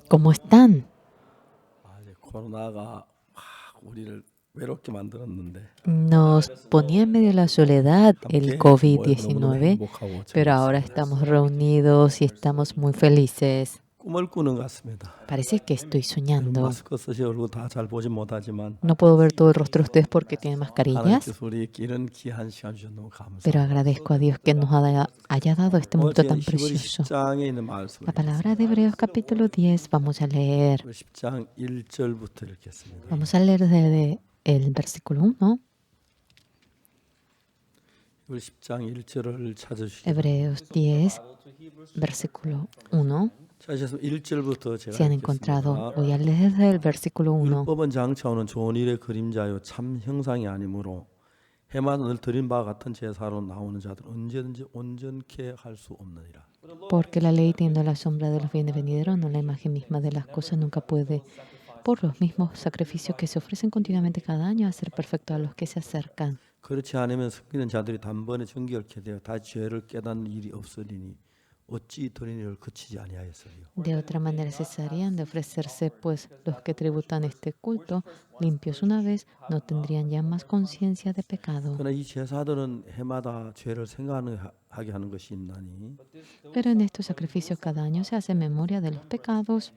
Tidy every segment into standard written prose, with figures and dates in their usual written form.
¿Cómo están? 코로나가 막 우리를 외롭게 만들었는데 Nos ponía en medio de la soledad el 함께 모여 너무너무 COVID-19, 행복하고 pero ahora 즐겁습니다. estamos reunidos y estamos muy felices. 꿈을 꾸는 것 같습니다. Parece que estoy 여러분 soñando. 마스크 쓰시 얼굴 다 잘 보진 못하지만 No puedo ver todo el rostro de ustedes porque tienen mascarillas, 하나님께서 우리에게 이런 귀한 시간 주셔서 너무 pero 감사합니다. agradezco a Dios que nos haya dado este 오늘 momento 제가 tan 히브리 precioso. 10장에 있는 말씀을 La palabra 읽겠습니다. de Hebreos capítulo 10 vamos a leer. 히브리 10장 1절부터 읽겠습니다. Vamos a leer desde el versículo 1. 히브리 10장 1절을 찾으시기 Hebreos 10, versículo 1. 찾으셔서 1절부터 Si 제가 han encontrado, 읽겠습니다. voy a leer desde el versículo 1. 율법은 장차오는 좋은 일의 그림자요 참 형상이 아니므로 해만 늘 드린 바와 같은 제사로 나오는 자들 언제든지 온전케 할 수 없느니라. Porque la ley, teniendo la sombra de los bienes venideros, no la imagen misma de las cosas, nunca puede, por los mismos sacrificios que se ofrecen continuamente cada año, hacer perfecto a los que se acercan. 그렇지 않으면 섬기는 자들이 단번에 정결케 되어 다 죄를 깨닫는 일이 없으리니 어찌 드린 일을 그치지 아니하였으리요. De otra manera cesarían de ofrecerse, pues los que tributan este culto, limpios una vez, no tendrían ya más conciencia de pecado. 그러나 이 제사들은 해마다 죄를 생각하게 하는 것이 있나니 Pero en estos sacrificios cada año se hace memoria de los pecados,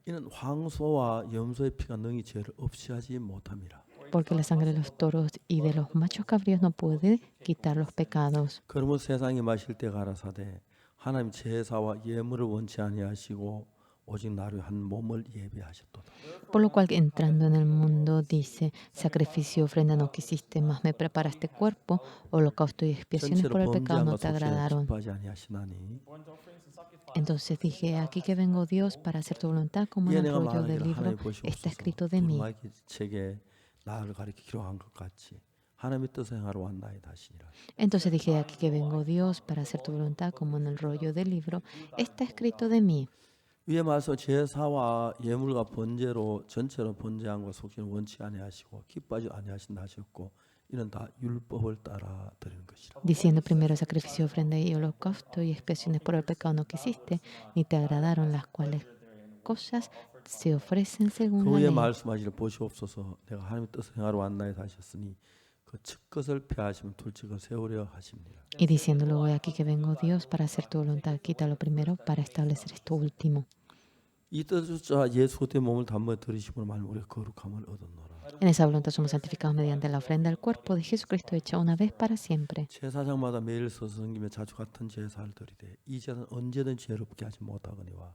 이는 황소와 염소의 피가 능히 죄를 없이 하지 못함이라. porque la sangre de los toros y de los machos cabríos no puede quitar los pecados. 그러면 세상에 마실 때 가라사대 하나님 제사와 예물을 원치 아니하시고 오직 나를 한 몸을 예배하셨도다. Por lo cual, entrando en el mundo, dice, sacrificio, ofrenda no quisiste, mas me preparaste cuerpo, holocausto y expiaciones por 전체로 el pecado no 범죄함과 te 속죄는 agradaron. 기뻐하지 아니하시나니 Entonces dije, aquí que vengo Dios para hacer tu voluntad, como en 이에 el 내가 rollo del 말하기를 libro 하나님 está 보시옵소서. escrito de mí. 두루마기 책에 나를 가리켜 기록한 것 같이 하나님의 뜻을 행하러 왔나이다 하시니라. Entonces dije, aquí que vengo Dios para hacer tu voluntad, como en el rollo del libro está escrito de mí. 위에 말씀 제사와 예물과 번제로 전체로 번제함과 속죄는 원치 아니하시고 기뻐하지 아니하신다 하셨고 이는 다 율법을 따라 드리는 것이라. Diciendo primero sacrificio, ofrenda y holocausto y expiaciones por el pecado no quisiste, ni te agradaron, las cuales cosas se ofrecen según 그 la 위에 ley. 말씀하시를 보시옵소서. 내가 하나님의 뜻을 행하러 왔나이다 하셨으니 그 첫 것을 폐하시면 둘째 것 세우려 하십니다. Y diciéndolo, voy aquí que vengo Dios para hacer tu voluntad, quita lo primero para establecer esto último. 이 뜻조차 예수 그리스도의 몸을 단번에 들이심으로 말하면 우리가 거룩함을 얻었노라. En esa voluntad somos santificados mediante la ofrenda del cuerpo de Jesucristo hecha una vez para siempre. 제사장마다 매일 서서 섬기며 자주 같은 제사를 드리되 이 제사는 언제든지 죄롭게 하지 못하거니와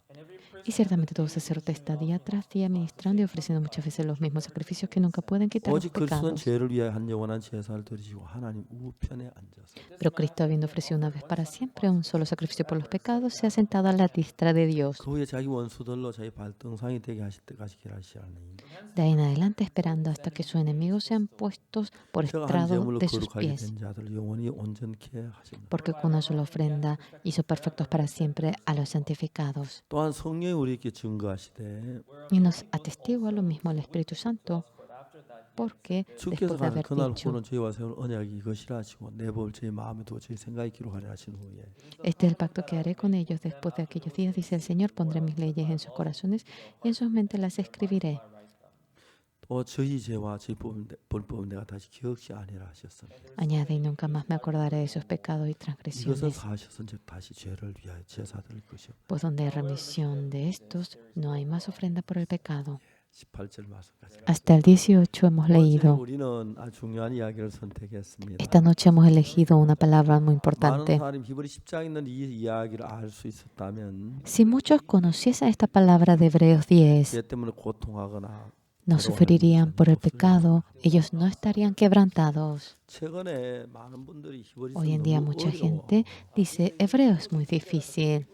Y ciertamente todo sacerdote está día tras día ministrando y ofreciendo muchas veces los mismos sacrificios que nunca pueden quitar los 오직 그리스도는 pecados. 죄를 위하여 한 영원한 제사를 드리시고 하나님 우편에 앉아서 Pero Cristo, habiendo ofrecido una vez para siempre un solo sacrificio por los pecados, se ha sentado a la diestra de Dios. 그 후에 자기 원수들로 자기 발등상이 되게 하실 때까지 기다리시라니 De ahí en adelante, esperando hasta que sus enemigos sean puestos por 제가 한 estrado 제물로 de sus 거룩하게 pies. 된 자들 영원히 온전케 하십니다. Porque con una sola ofrenda hizo perfectos para siempre a los santificados. 또한 성령이 우리에게 증거하시되 Y nos atestigua lo mismo el Espíritu Santo, porque 주께서 después de 가는 haber 그날 dicho, 후는 저희와 세운 언약이 이것이라 하시고 내 법을 저희 마음에 두어 저희 생각에 기록하려 하신 후에 este es el pacto que haré con ellos después de aquellos días, dice el Señor, pondré mis leyes en sus corazones y en sus mentes las escribiré. 또 저희 죄와 저희 불법은 내가 다시 기억지 아니라 하셨습니다. Añade, y nunca más me acordaré de sus pecados y 이것을 transgresiones, 사하셨은즉 다시 죄를 위하여 제사 드릴 것이요. pues donde hay remisión de estos, no hay más ofrenda por el pecado. 18절 말씀까지. Hasta el 18 hemos 어제 leído. 우리는 아주 중요한 이야기를 선택했습니다. Esta noche hemos elegido una palabra muy 많은 importante. 사람이 히브리 10장에 있는 이 이야기를 알 수 있었다면 Si muchos conociesen esta palabra de Hebreos 10, 죄 때문에 고통하거나 no sufrirían por el pecado, ellos no estarían quebrantados. 최근에 많은 분들이 히브리 Hoy en día mucha gente dice, hebreo es muy difícil.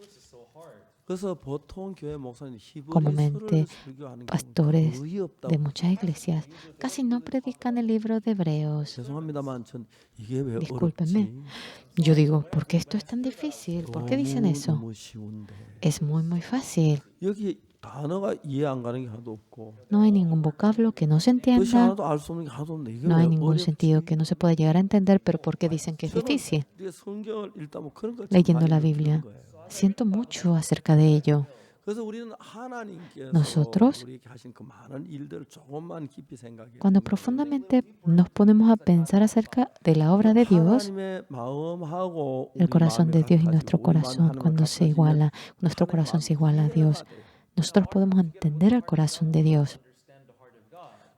그래서 보통 교회 목사님 히브리서를 Comúnmente, 설교하는 pastores 경우가 거의 de 없다고. muchas iglesias casi no predican el libro de Hebreos. 죄송합니다만 전 이게 왜 Discúlpenme. 어렵지? Yo digo, ¿por qué esto es tan difícil? ¿Por qué dicen eso? 너무 쉬운데 Es muy fácil. 여기 단어가 이해 안 가는 게 하나도 없고 No hay ningún vocablo que no se 뜻이 entienda. 하나도 알 수 없는 게 하나도 없는데 이게 No 왜 hay ningún 어렵지? sentido que no se pueda llegar a entender, pero ¿por qué dicen que es difícil? 저는 성경을 읽다 뭐 그런 걸 참 Leyendo 많이 la 느끼는 Biblia, 거예요. siento mucho acerca de ello. 그래서 우리는 하나님께서 Nosotros, 우리에게 하신 그 많은 일들을 조금만 깊이 생각해 cuando 보면 profundamente nos ponemos a pensar acerca de la 그 obra de Dios, 하나님의 마음하고 el 우리 corazón 마음이 de Dios y nuestro 같아지고 우리 마음이 corazón, 하나님을 cuando se 같아지면 iguala, nuestro 하나님의 corazón 마음이 se iguala a 이해가 Dios, 돼요. nosotros podemos entender el corazón de Dios.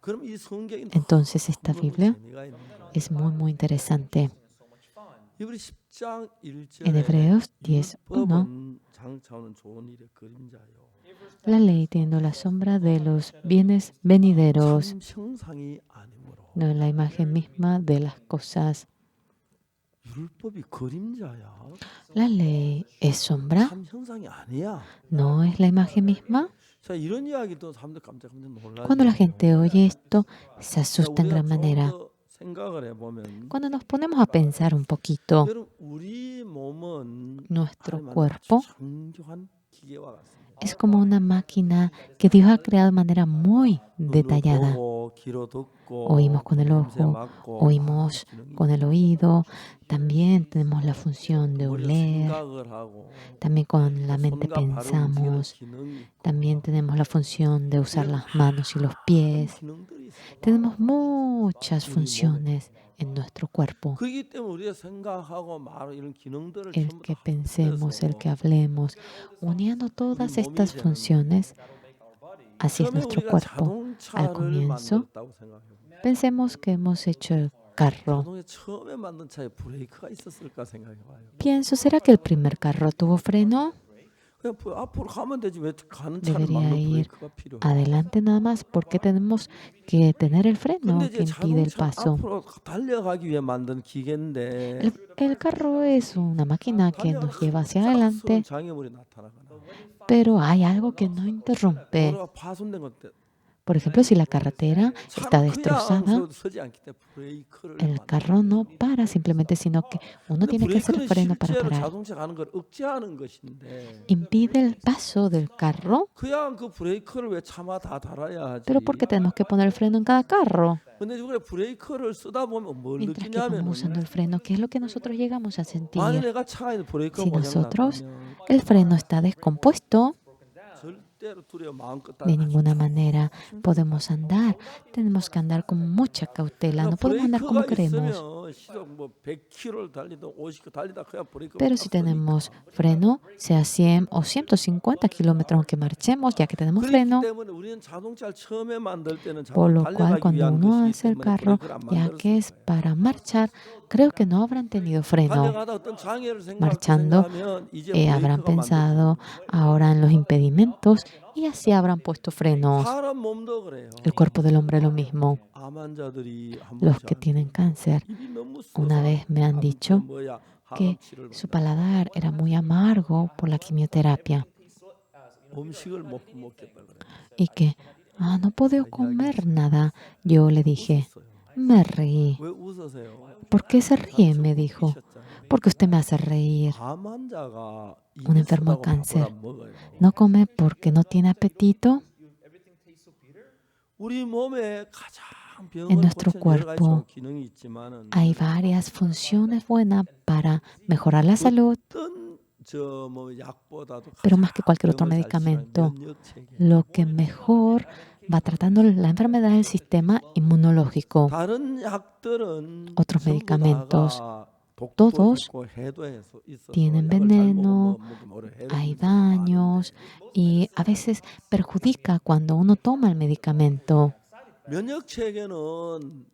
그럼 이 성경이 Entonces esta 너무 Biblia 재미가 있는 거예요. es muy, muy interesante. 이브리 10장 En 1절에 Hebreos 10:1, 율법은 장차오는 좋은 일의 그림자요. la ley teniendo la sombra de los bienes venideros, 참 형상이 아니므로. no es la imagen misma de las cosas. 율법이 그림자야. La ley es sombra, 참 형상이 아니야. no es la imagen misma. 자, 이런 이야기도 사람들 깜짝깜짝 놀라죠. Cuando la gente oye esto, se 자, asusta en 우리가 gran 좀 manera. 더 생각을 해보면 Cuando nos ponemos a pensar un poquito, 여러분 우리 몸은 nuestro 하나님 cuerpo 아주 정교한 기계와 같습니다. es como una máquina que Dios ha creado de manera muy 눈으로 detallada. 보고, 귀로 듣고, Oímos con el 냄새 ojo, 맡고, oímos 많은 기능이 con el oído, también tenemos la función de 머리로 oler, 생각을 하고, también con la mente 손과 발을 움직이는 pensamos, 기능이 있고, también tenemos la función de usar 이런 las manos y los 많은 pies. 기능들이 있어요. Tenemos muchas 우리 몸에. funciones en nuestro cuerpo. 그렇기 때문에 우리가 생각하고 말하고 이런 기능들을 El 전부 que 다 pensemos, el 합해서 que hablemos, uniendo todas estas funciones, así es 처음에 nuestro 우리가 cuerpo. Al 자동차를 comienzo, 만들었다고 생각해요. pensemos que hemos hecho el carro. 자동차 처음에 만든 차에 브레이크가 있었을까 생각해봐요. Pienso, ¿será que el primer carro tuvo freno? 그냥 앞으로 가면 되지 왜 가는 차를 Debería 막는 ir 브레이크가 필요해? adelante nada más. ¿Por qué tenemos que tener el freno 근데 que 이제 impide el 자동차 paso? 앞으로 달려가기 위해 만든 기계인데 El carro es una máquina que nos lleva hacia 갑작스러운 adelante, 장애물이 나타나거나 pero hay algo que no interrumpe. 도로가 파손된 것 때 Por ejemplo, si la carretera está 차가 그냥 destrozada, 서지 않기 때문에 브레이크를 el 만든 carro no para simplemente, sino que uno 근데 tiene que hacer 브레이크는 freno para 실제로 parar. 자동차 가는 걸 억제하는 것인데 Impide el paso del carro, 그냥 그 브레이크를 왜 차마 다 달아야 하지? pero ¿por qué tenemos que poner el freno en cada carro? 근데 우리가 브레이크를 쓰다 보면 뭘 Mientras que vamos usando 느끼냐면은 el freno, ¿qué es lo que nosotros llegamos a 만약 sentir? 내가 차에 브레이크가 Si nosotros 고장났다면 el freno está descompuesto, 절대로 두려워 마음껏 de ninguna manera podemos andar. Tenemos que andar con mucha cautela. No podemos andar como queremos. 있으면 시속 뭐 100km를 달리든 50km 달리다 그냥 브레이크가 Pero si tenemos freno, sea 100 o 150 kilómetros, aunque marchemos, ya que tenemos 그렇기 freno, 때문에 우리는 자동차를 처음에 만들 때는 por lo 자동 cual 달려가기 cuando 위한 uno 것이기 hace el 때문에 carro, 브레이크를 안 ya que es 만들었을 거예요. para marchar, creo que no habrán tenido freno. 달려가다 어떤 장애를 Marchando, 생각하면 이제 habrán 브레이크가 pensado ahora en los impedimentos y así habrán puesto frenos. 사람 몸도 그래요. El cuerpo del hombre lo mismo. 암 환자들이 한 Los 번씩 que tienen cáncer, 입이 너무 una vez me han dicho que 항암치료를 su paladar era muy amargo por la quimioterapia 음식을 먹게 빨리 y que no puedo comer nada. Yo le dije, me reí. 왜 웃으세요? ¿Por qué se ríe? Me dijo. Porque usted me hace reír. 암 환자가 Un 입이 enfermo de 쓰다고 밥을 cáncer 안 먹어요. no come porque no tiene apetito. 우리 몸에 가장 En 병을 nuestro 고치는 여러 가지 cuerpo 기능이 있지만은 hay varias funciones buenas para mejorar la salud, 어떤 뭐 약보다도 pero más que cualquier otro 병을 잘 치료하는 medicamento, 면역 체계. lo que mejor va tratando la enfermedad es el sistema inmunológico. 다른 약들은 Otros 전부 medicamentos, 다가 독도 todos 있고 해도 있어서 tienen 약을 잘 veneno, 먹으면 오래 해도 hay 있고 daños y a veces perjudica cuando uno toma el medicamento. 면역 체계는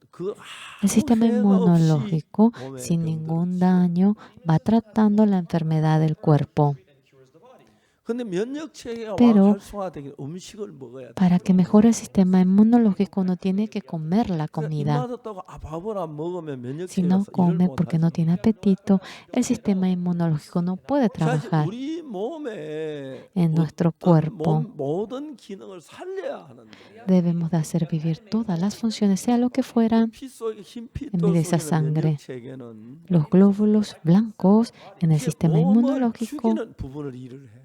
그 El sistema 해가 없이 inmunológico, 몸에 sin 병들을 ningún 치료해요. daño, va tratando la enfermedad del cuerpo. 근데 면역 체계가 Pero 활성화되기 음식을 먹어야 돼. para que mejore el sistema inmunológico uno tiene que comer la comida. 입맛없다고 밥을 안 먹으면 면역 Si 체계가 no 일을 come 못 porque 하지. no tiene apetito, el sistema inmunológico no puede 사실 trabajar 우리 몸에 en nuestro cuerpo. 모든 기능을 살려야 하는데 Debemos de hacer vivir todas las funciones, sea lo que fueran, 피 속에 흰 en medio de esa 피도 속에는 sangre. 면역 체계는 Los glóbulos blancos en el 이게 sistema 몸을 inmunológico 죽이는 부분을 일을 해요.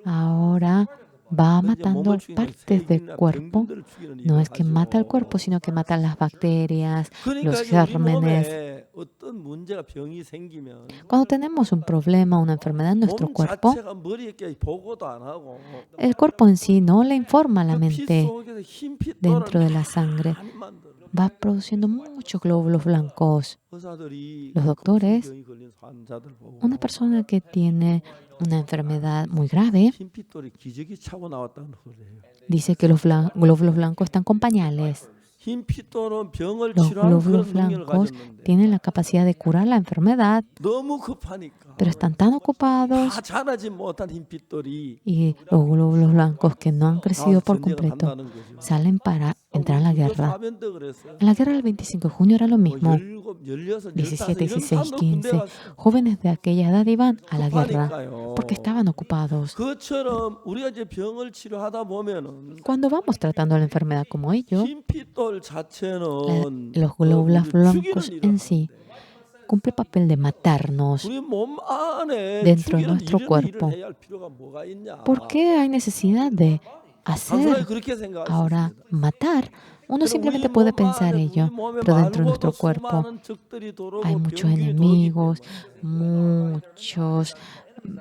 ahora va 그 이제 몸을 matando 죽이는 건 partes del 세균이나 cuerpo. 병균들을 죽이는 No 일을 es que mata el cuerpo, 하죠. sino que mata las bacterias, 그러니까 los 이제 우리 gérmenes. 몸에 어떤 문제가 병이 생기면 Cuando tenemos un problema, una enfermedad en nuestro 몸 cuerpo, 자체가 머리에 보고도 안 하고 el cuerpo en sí no le informa a la 그 피 mente 속에서 흰 핏돌을 dentro de la sangre. 많이 만들어. Va produciendo muchos glóbulos blancos. 의사들이 Los 그 doctores, 급성병이 걸린 환자들 보고 una persona que tiene una enfermedad muy grave, 흰 핏돌이 기저귀 차고 나왔다는 소리예요. dice que los glóbulos blancos están con pañales. 흰 핏돌은 병을 Los 치료하는 glóbulos 그런 능력을 blancos 가졌는데 tienen la capacidad de curar la enfermedad, 너무 급하니까 pero están tan ocupados 다 자라지 못한 흰 핏돌이 y los glóbulos blancos que no han crecido 나와서 por 전쟁을 completo 한다는 거죠. salen para entrar en la guerra. 사변도 그랬어요. En la guerra del 25 de junio era lo 뭐 mismo. 17, 16, 17, 15 이런 16, 사람들 군대 15. 갔어요. Jóvenes de aquella edad iban a la guerra 급하니까요. porque estaban ocupados. 그처럼 우리가 이제 병을 치료하다 보면은 Cuando vamos tratando la enfermedad como ellos, 흰 핏돌 자체는 los glóbulos 우리를 blancos 죽이는 일을 en sí 하는데 cumple el papel de matarnos. 우리 몸 안에 dentro de 죽이는 nuestro 이런 cuerpo. 일을 해야 할 필요가 뭐가 있냐? ¿Por qué hay necesidad de 단순하게 hacer 그렇게 생각할 수 ahora 있습니다. matar? Uno 그럼 simplemente 우리 puede 몸 pensar 안에 ello, 우리 몸에 pero dentro de 말고도 nuestro cuerpo 수많은 적들이 들어오고 hay muchos 병균이 들어오기 enemigos, 때문에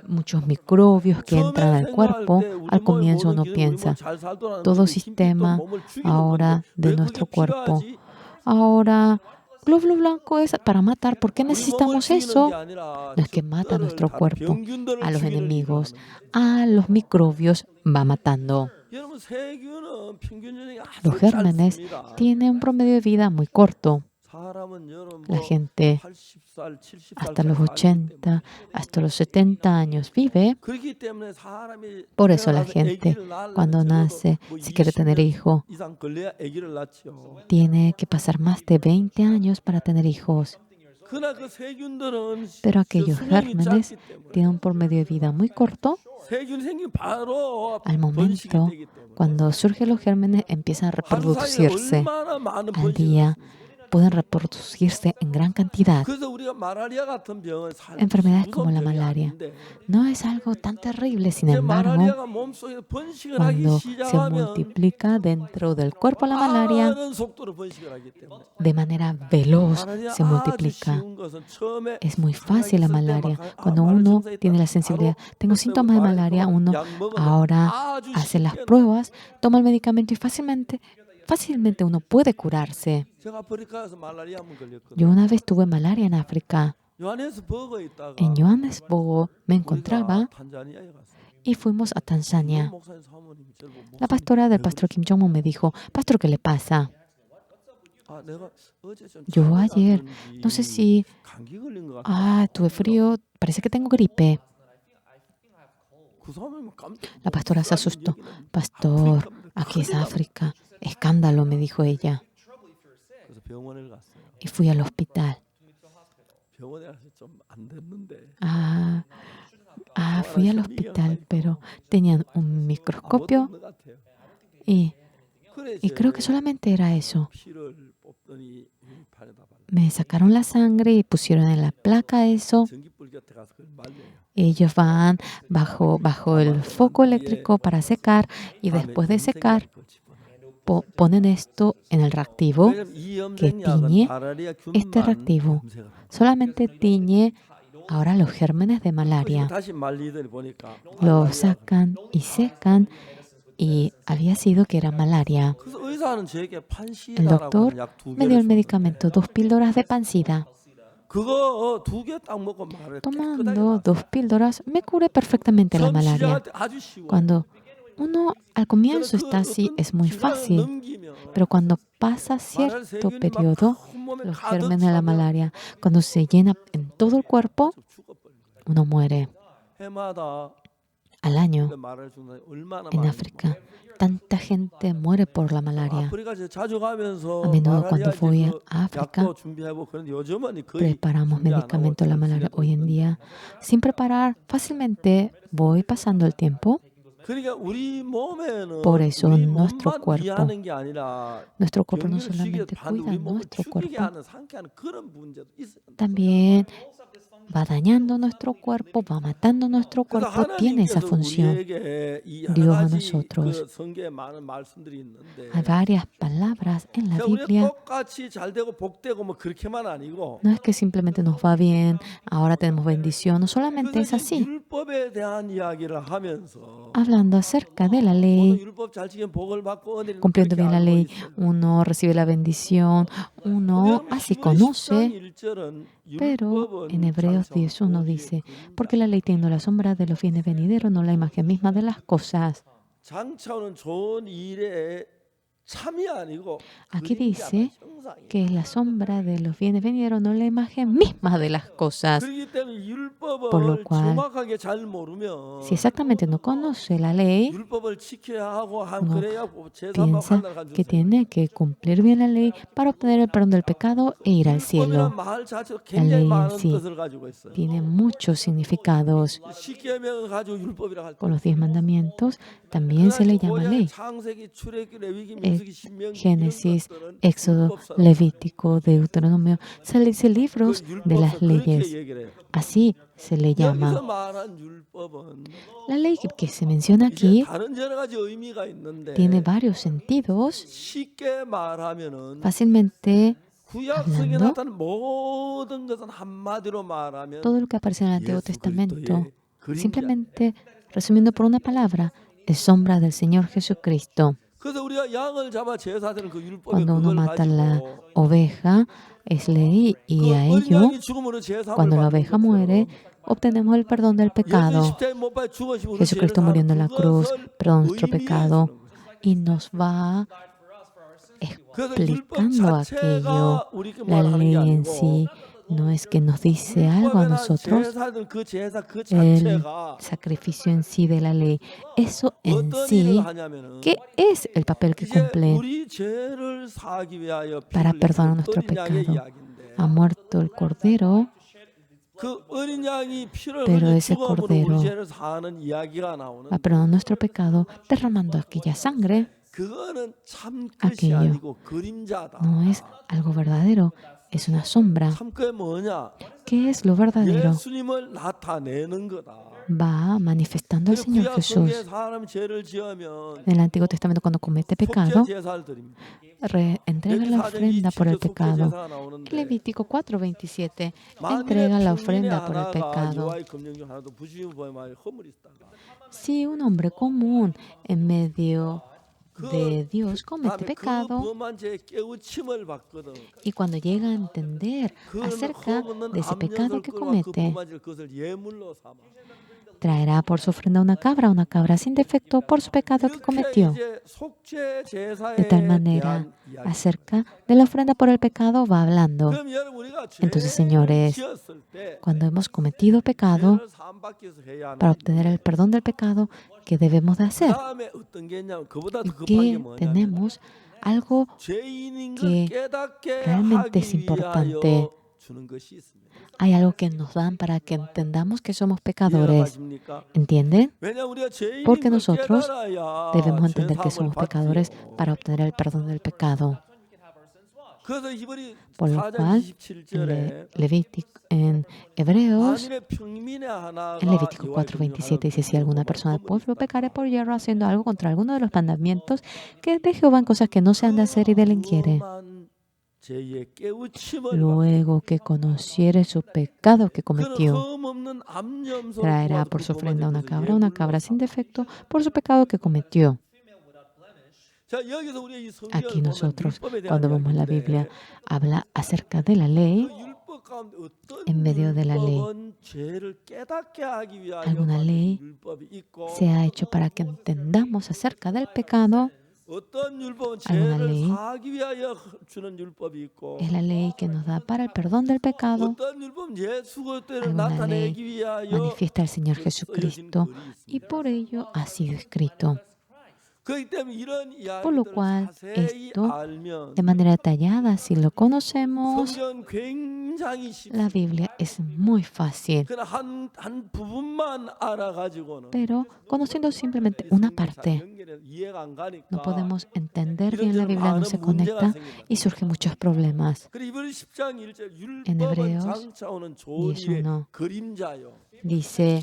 muchos microbios que entran 처음에 al 생각할 cuerpo. 때 우리 Al 몸의 comienzo 모든 uno 기능, 우리 몸 piensa, 잘 살도록 하는 todo 것은 흰 핏돌 sistema 몸을 죽이는 ahora 건데 de 왜 그게 nuestro cuerpo. 필요하지? Ahora, glóbulo blanco es para matar. ¿Por qué 우리 몸을 necesitamos 죽이는 eso? 게 아니라 No es que mata a 적들을 nuestro 다른 cuerpo, 병균들을 a los 죽이는 일을 enemigos, 하는 거죠. a los microbios va matando. 여러분 세균은 평균寿命이 Los 아주 gérmenes 짧습니다. tienen un promedio de vida muy corto. 사람은 여러분 La 뭐 gente 80살, hasta los 70살까지 살기 80, hasta los 70 años vive. 그렇기 때문에 사람이 Por eso la 태어나서 gente, 아기를 낳으려면 cuando 적어도 nace, 뭐 si quiere tener 20년 hijo, 이상 걸려야 아기를 낳죠. tiene que pasar más de 20 años para tener hijos. 그러나 그 세균들은 Pero aquellos 수명이 gérmenes 짧기 때문에 tienen un promedio de vida muy corto. 세균 생긴 바로 Al 번식이 momento, 되기 때문에 cuando surgen los gérmenes, empiezan a 하루 사이에 reproducirse. 얼마나 많은 Al 번식을 día 했습니까? pueden reproducirse en gran cantidad. 그래서 우리가 말라리아 같은 병은 Enfermedades como 무서운 la 병이 malaria 아닌데 no es algo tan terrible, sin 이제 embargo, 말라리아가 몸속에 번식을 하기 cuando se 시작하면 multiplica dentro del cuerpo la malaria, 빠른 속도로 번식을 하기 때문에 de manera veloz 말라리아 se 아주 multiplica. 쉬운 것은 처음에 Es muy 생각이 fácil la 있을 때 malaria. 막 Cuando 말을 uno 증상이 tiene 있다. la sensibilidad, 바로 tengo síntomas de malaria, uno 약 먹으면 ahora 아주 hace las 쉽게 pruebas, toma el medicamento y fácilmente uno puede curarse. 제가 아프리카에서 말라리아 한번 걸렸거든요. Yo una vez tuve malaria en África. 요하네스버그에 있다가 En Johannesburgo me 우리가 encontraba 탄자니아에 갔어요. y fuimos a Tanzania. 목사님 사모님이 저를 보고 La pastora del pastor Kim Jong-un me dijo, pastor, ¿qué le pasa? 아, 내가 어제 좀 Yo 잠이 ayer, 잤는지 no sé si, 감기 걸린 것 같아. tuve frío, parece que tengo gripe. 그 사모님은 깜짝 La pastora se asustó. Pastor, aquí es África. Escándalo, me dijo ella. 그래서 병원에 갔어요. Y fui al hospital. 병원에 가서 좀 안 됐는데 Fui al hospital, pero tenían un 아무것도 microscopio 없는 것 같아요. y, 그래 y creo que solamente era eso. 피를 뽑더니 팔에다 발라. Me sacaron la sangre y pusieron en la placa eso. 전기불 곁에 가서 그걸 말려요. Ellos van bajo el foco eléctrico para secar y 다음에 después de 염색약 secar 그걸 집어넣어요. ponen esto en el reactivo. 왜냐면 이 que 염색약은 tiñe 마라리아 este 균만 reactivo. 염색을 합니다. Solamente tiñe ahora los gérmenes de 그래서 malaria. 다시 말리더니 보니까 Lo 말라리아가 sacan y secan y había sido que era malaria. 그래서 의사는 저에게 El 판시다라고 doctor 하는 약 두 me dio 개를 el medicamento, 2 píldoras de pansida. 그거 두 개 딱 먹고 말을 깨끗하게 Tomando 2 píldoras me curé perfectamente la 처음 malaria. 시작할 때 아주 쉬워요. Cuando uno al comienzo está así, es muy fácil, pero cuando pasa cierto periodo, los gérmenes de la malaria, cuando se llena en todo el cuerpo, uno muere. 해마다 Al año, 말을 준다 얼마나 en 많은 África, tanta gente muere por la malaria. 아프리카 이제 자주 가면서 A menudo 말라리아 cuando voy 이제 그 a África, 약도 준비하고 그런데 요즘은 거의 preparamos 준비 안 하고 medicamento de la malaria. 잘 Hoy en día, sin preparar, fácilmente voy pasando el tiempo. 그러니까 우리 몸에는 Por eso 우리 nuestro 몸만 cuerpo, 이해하는 게 아니라 Nuestro cuerpo no 병을 죽이게 solamente 반 cuida 우리 몸을 nuestro 죽이게 cuerpo, 하는 상쾌한 그런 문제도 있어요. también va dañando nuestro cuerpo, va matando nuestro 그래서 cuerpo, tiene esa 하나님께서 función. 우리에게 이 여러 Dios a 가지 nosotros. 그 성경에 많은 말씀들이 있는데, Hay varias palabras en la 자, 우리가 Biblia. 똑같이 잘 되고 복되고 뭐 그렇게만 아니고, No es que simplemente nos va bien, ahora tenemos bendición, no solamente es 그래서 이 así. 율법에 대한 이야기를 하면서 Hablando acerca de la 모든 ley, 율법 잘 지키면 복을 받고 은혜를 cumpliendo 그렇게 bien la 알고 ley, 있어요. uno recibe la bendición, uno 여러분, así 히브리 10장 conoce. 1절은 Pero en 율법은 Hebreos 장차 10:1 보기의 dice, 그림자. porque la ley tiene la sombra de los bienes venideros, no la imagen misma de las cosas. 장차 오는 좋은 일의 참이 아니고 Aquí 그림자다, dice 형상이다. que es la sombra de los bienes venideros, no la imagen misma de las cosas. 그렇기 때문에 Por lo 율법을 cual, 정확하게 잘 모르면 si exactamente no conoce la ley, 율법을 지켜야 하고 no 그래야 제사만 piensa 하늘 간 que 주세요. tiene que cumplir bien la ley para obtener el perdón del pecado e ir al 율법이란 cielo. 말 자체가 La 굉장히 ley en 많은 sí 뜻을 가지고 있어요. tiene muchos significados. 십계명을 가지고 율법이라 할 때, Con los 10 mandamientos también se le llama ley. 창세기, 출애굽기, 레위기, 민수기, 신명기 이런 Génesis, 것들은 Éxodo, 율법서. Levítico, Deuteronomio, se le dice libros 그 de las 율법서 그렇게 leyes. 얘기를 해요. Así se le 여기서 llama. 말한 율법은 La ley que se menciona 이제 aquí 다른 여러 가지 의미가 있는데 tiene varios sentidos. 쉽게 말하면은 Fácilmente 구약 성경에 hablando, 나타난 모든 것은 한마디로 말하면 todo lo que aparece en el Antiguo 예수 Testamento, 그리스도의 그림자. simplemente resumiendo por una palabra, es sombra del Señor Jesucristo. 그래서 우리가 양을 잡아 제사드리는 그 율법에 Cuando uno 그걸 mata la 가지고 oveja, es ley, y 그 a 어린 ello, 양이 죽음으로 제사함을 cuando la 받는 oveja muere, 것처럼 obtenemos el perdón del 예수님 pecado. 십자가에 못 박혀 죽으시고 우리 죄를 Jesucristo 사하는 muriendo en la cruz, 그것을 perdón nuestro 의미해 pecado, 주는 거예요. y nos va 그래서 율법 explicando aquello. 자체가 우리에게 La 뭘 하는 게 ley en 아니고 sí no es que nos dice algo a 율법이나 nosotros, 제사든 그 제사 그 el 자체가 sacrificio en sí de la ley. Eso en 어떤 sí, 일을 하냐면은 ¿qué es el papel que 이제 cumple? 우리 죄를 사하기 위하여 Para 피를 perdonar 흘린 nuestro 어린 양의 pecado. 이야기인데 Ha muerto el cordero, 그 어린 양이 피를 pero 흘린 ese 죽음으로 cordero 우리 죄를 사하는 이야기가 나오는 va a perdonar nuestro pecado derramando aquella sangre. 그거는 참 끝이 aquello 아니고 그림자다. no es algo verdadero, es una sombra. 참 그게 뭐냐? ¿Qué es lo verdadero? 예수님을 나타내는 거다. Va manifestando al 그 Señor 구약 성경에 Jesús. 사람이 죄를 지으면 En el Antiguo Testamento, cuando comete 속죄 pecado, 제사를 드립니다. entrega 레위 la 4장 ofrenda por el 27절 속죄 pecado. 제사가 나오는데 Levítico 4:27 만일에 entrega la 평민의 ofrenda por el 하나가 pecado. 여호와의 검령 중 하나도 부심을 범하여 허물이 있다가 Si un hombre común en medio de Dios comete 다음에 그 pecado, 범한 죄의 깨우침을 받거든. y cuando llega a entender 그 acerca 허물은 de ese pecado que 암염소를 끌어와 그 comete, 범한 죄를 그것을 예물로 삼아. traerá por su ofrenda una cabra sin defecto por su pecado que 이렇게 cometió. 이제 속죄 제사에 De tal manera, 대한 이야기. acerca de la ofrenda por el pecado va hablando. 그럼 여러분 우리가 Entonces, 죄를 señores, 지었을 때 cuando hemos cometido pecado, 죄를 사함받기 위해서 해야 para 하는 obtener el perdón del pecado, ¿qué debemos de hacer? 그다음에 어떤 게 있냐면 그보다 ¿Y 더 급한 게 qué 뭐냐면 tenemos? Algo 죄인인 que 걸 깨닫게 realmente 하기 es importante. 위하여 주는 것이 있습니다. hay algo que nos dan para que entendamos que somos 이해가 pecadores. 가십니까? ¿Entienden? 왜냐하면 우리가 죄인인 Porque 걸 nosotros 깨달아야 Debemos 죄 entender que 사함을 somos pecadores 받지요. para obtener el perdón del pecado. 그래서 히브리 Por lo 4장 cual, 27절에 en Hebreos, 만일에 평민의 하나가 en Levítico 여호와의 4:27 dice, si 검령하여 alguna persona del 허물이 pueblo pecare por hierro haciendo algo contra alguno de los mandamientos que es de Jehová en cosas que no se han de hacer y delinquiere, 그만 죄의 깨우침을 luego que conociere su pecado que 받고 그는 cometió, 흠없는 암염소를 traerá 구하여 por su 그 ofrenda 범한 una 것을 cabra sin 예물로 defecto por su pecado que cometió. 자, 여기서 우리가 이 성경을 Aquí 보면 nosotros, 율법에 대한 cuando vemos la 이야기인데 Biblia, habla acerca de la ley. 그 율법 가운데 어떤 En medio de la ley. 율법은 죄를 깨닫게 하기 위하여 Alguna 만든 ley 율법이 있고 Se ha hecho para que entendamos acerca del pecado. 어떤 율법은 alguna 죄를 ley. 사하기 위하여 주는 율법이 있고 Es la ley que nos da para el perdón del pecado. 어떤 율법은 예수 그리스도를 Alguna 나타내기 위하여 Manifiesta al Señor 쓰여진 Jesucristo 글이 y 있습니다. por ello ha sido escrito. Por lo cual, 자세히 esto, 알면 de manera detallada, si lo conocemos, 성경 굉장히 la 쉽습니다. Biblia es muy fácil. 그러나 한 부분만 알아가지고는 Pero conociendo simplemente una 성경 잘 parte, 연결해서 이해가 안 no 가니까 podemos entender bien la 이런저런 Biblia, no 많은 se 문제가 conecta 생긴다. y surgen muchos problemas. 그리고 이번 10장 1절 En 율법은 Hebreos 장차오는 좋은 일의 11 그림자요. dice